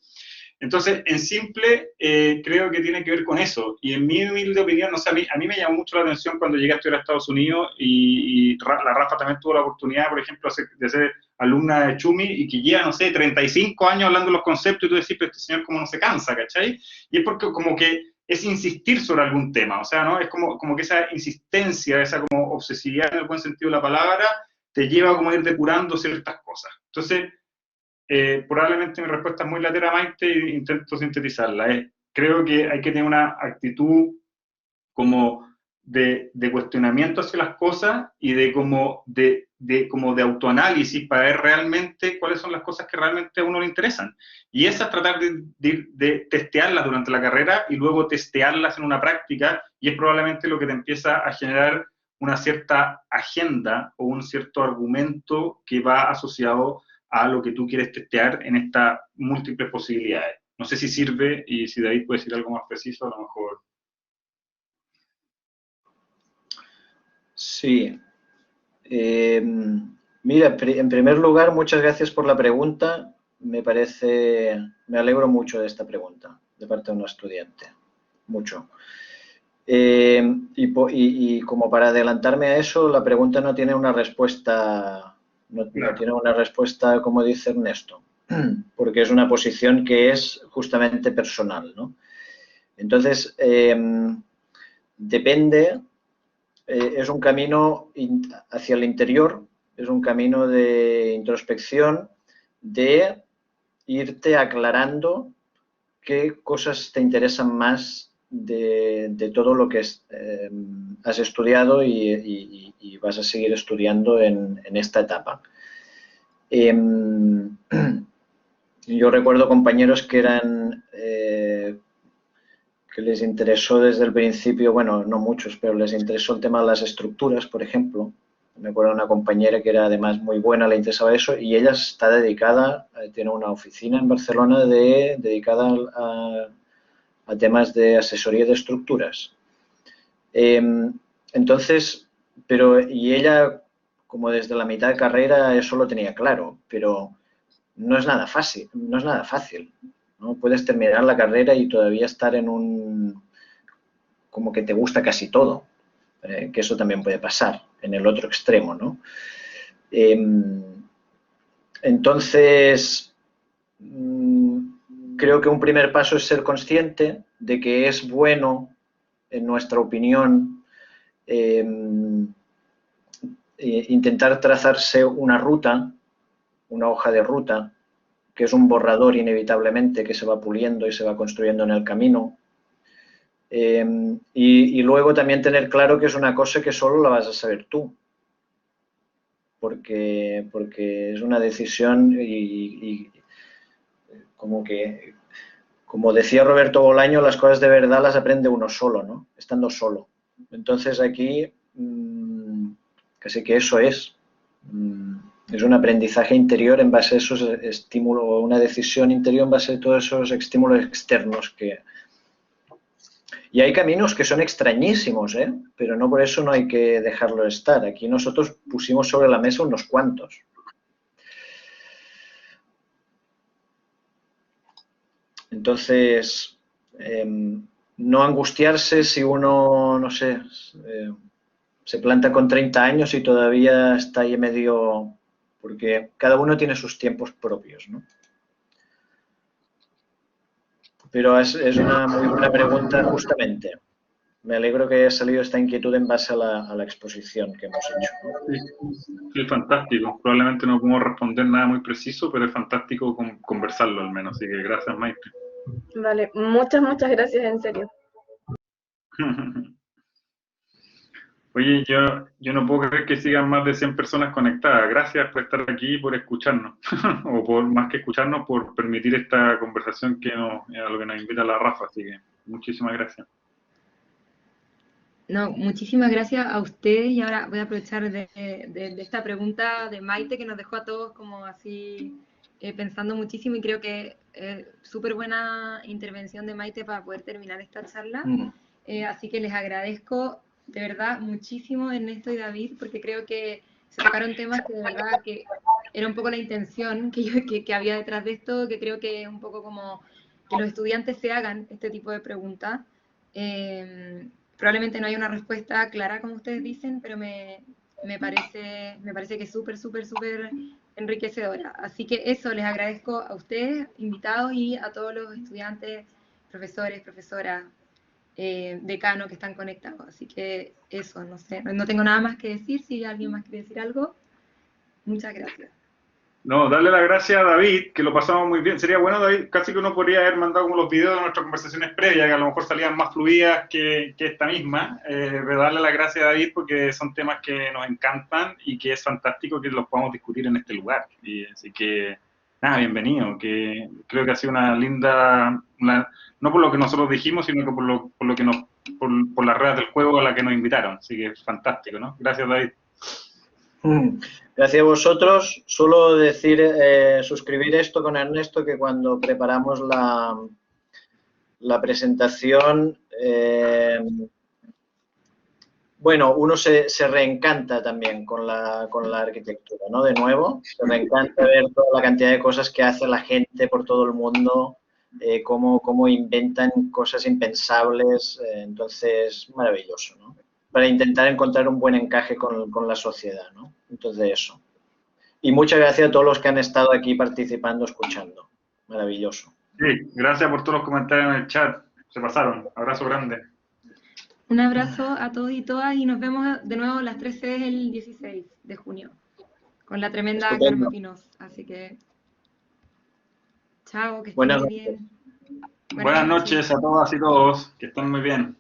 C: Entonces, en simple, creo que tiene que ver con eso. Y en mi humilde opinión, no sé, a mí me llamó mucho la atención cuando llegué a estudiar a Estados Unidos y la Rafa también tuvo la oportunidad, por ejemplo, de ser alumna de Chumi y que lleva, no sé, 35 años hablando de los conceptos y tú decís, pero este señor como no se cansa, ¿cachai? Y es porque como que es insistir sobre algún tema, o sea, ¿no? Es como que esa insistencia, esa como obsesividad en el buen sentido de la palabra, te lleva como a ir depurando ciertas cosas. Entonces, probablemente mi respuesta es muy latera, Maite, e intento sintetizarla. Creo que hay que tener una actitud como de cuestionamiento hacia las cosas y de autoanálisis para ver realmente cuáles son las cosas que realmente a uno le interesan. Y esa es tratar de testearlas durante la carrera y luego testearlas en una práctica, y es probablemente lo que te empieza a generar una cierta agenda o un cierto argumento que va asociado a lo que tú quieres testear en estas múltiples posibilidades. No sé si sirve, y si David puede decir algo más preciso, a lo mejor.
D: Sí. Mira, en primer lugar, muchas gracias por la pregunta. Me alegro mucho de esta pregunta, de parte de un estudiante. Mucho. Y como para adelantarme a eso, la pregunta no tiene una respuesta, no tiene una respuesta, como dice Ernesto, porque es una posición que es justamente personal, ¿no? Entonces, depende, es un camino hacia el interior, es un camino de introspección, de irte aclarando qué cosas te interesan más de todo lo que has estudiado y vas a seguir estudiando en esta etapa. Yo recuerdo compañeros que eran les interesó desde el principio, bueno, no muchos, pero les interesó el tema de las estructuras, por ejemplo. Me acuerdo de una compañera que era además muy buena, le interesaba eso, y ella está dedicada, tiene una oficina en Barcelona dedicada a temas de asesoría de estructuras. Entonces, y ella, como desde la mitad de carrera, eso lo tenía claro, pero no es nada fácil, no es nada fácil, ¿no? Puedes terminar la carrera y todavía estar en como que te gusta casi todo, que eso también puede pasar en el otro extremo, ¿no? Entonces, creo que un primer paso es ser consciente de que es bueno, en nuestra opinión, intentar trazarse una ruta, una hoja de ruta, que es un borrador inevitablemente que se va puliendo y se va construyendo en el camino. Y luego también tener claro que es una cosa que solo la vas a saber tú, porque es una decisión y como decía Roberto Bolaño, las cosas de verdad las aprende uno solo, ¿no? Estando solo. Entonces aquí casi que eso es un aprendizaje interior en base a esos estímulos, o una decisión interior en base a todos esos estímulos externos Y hay caminos que son extrañísimos, pero no por eso no hay que dejarlo estar. Aquí nosotros pusimos sobre la mesa unos cuantos. Entonces, no angustiarse si uno, no sé, se planta con 30 años y todavía está ahí medio... Porque cada uno tiene sus tiempos propios, ¿no? Pero es una muy buena pregunta justamente. Me alegro que haya salido esta inquietud en base a la exposición que hemos hecho, ¿no?
C: Sí, fantástico. Probablemente no podemos responder nada muy preciso, pero es fantástico conversarlo al menos. Así que gracias, Maite.
J: Vale, muchas gracias, en serio.
C: Oye, yo no puedo creer que sigan más de 100 personas conectadas. Gracias por estar aquí y por escucharnos. O por más que escucharnos, por permitir esta conversación a lo que nos invita la Rafa. Así que muchísimas gracias.
A: No, muchísimas gracias a ustedes y ahora voy a aprovechar de esta pregunta de Maite que nos dejó a todos como así pensando muchísimo y creo que súper buena intervención de Maite para poder terminar esta charla. Así que les agradezco de verdad muchísimo Ernesto y David porque creo que se tocaron temas que de verdad que era un poco la intención que había detrás de esto, que creo que es un poco como que los estudiantes se hagan este tipo de preguntas. Probablemente no hay una respuesta clara, como ustedes dicen, pero me parece que es súper enriquecedora. Así que eso, les agradezco a ustedes, invitados, y a todos los estudiantes, profesores, profesoras, decano que están conectados. Así que eso, no sé, no tengo nada más que decir. Si alguien más quiere decir algo, muchas gracias.
C: No, darle las gracias a David, que lo pasamos muy bien. Sería bueno, David, casi que uno podría haber mandado como los videos de nuestras conversaciones previas, que a lo mejor salían más fluidas que esta misma. Pero darle las gracias a David porque son temas que nos encantan y que es fantástico que los podamos discutir en este lugar. Y así que, nada, bienvenido. Que creo que ha sido una linda, no por lo que nosotros dijimos, sino que por las reglas del juego a la que nos invitaron. Así que es fantástico, ¿no? Gracias, David.
D: Gracias a vosotros. Solo decir, suscribir esto con Ernesto, que cuando preparamos la presentación, bueno, uno se reencanta también con la arquitectura, ¿no? De nuevo, se reencanta ver toda la cantidad de cosas que hace la gente por todo el mundo, cómo inventan cosas impensables, entonces, maravilloso, ¿no? Para intentar encontrar un buen encaje con la sociedad, ¿no? Entonces, eso. Y muchas gracias a todos los que han estado aquí participando, escuchando. Maravilloso.
C: Sí, gracias por todos los comentarios en el chat. Se pasaron. Abrazo grande.
A: Un abrazo a todos y todas y nos vemos de nuevo a las 3 sedes el 16 de junio con la tremenda Carmen Pinos. Así que, chao, que estén muy bien.
C: Buenas noches a todas y todos. Que estén muy bien.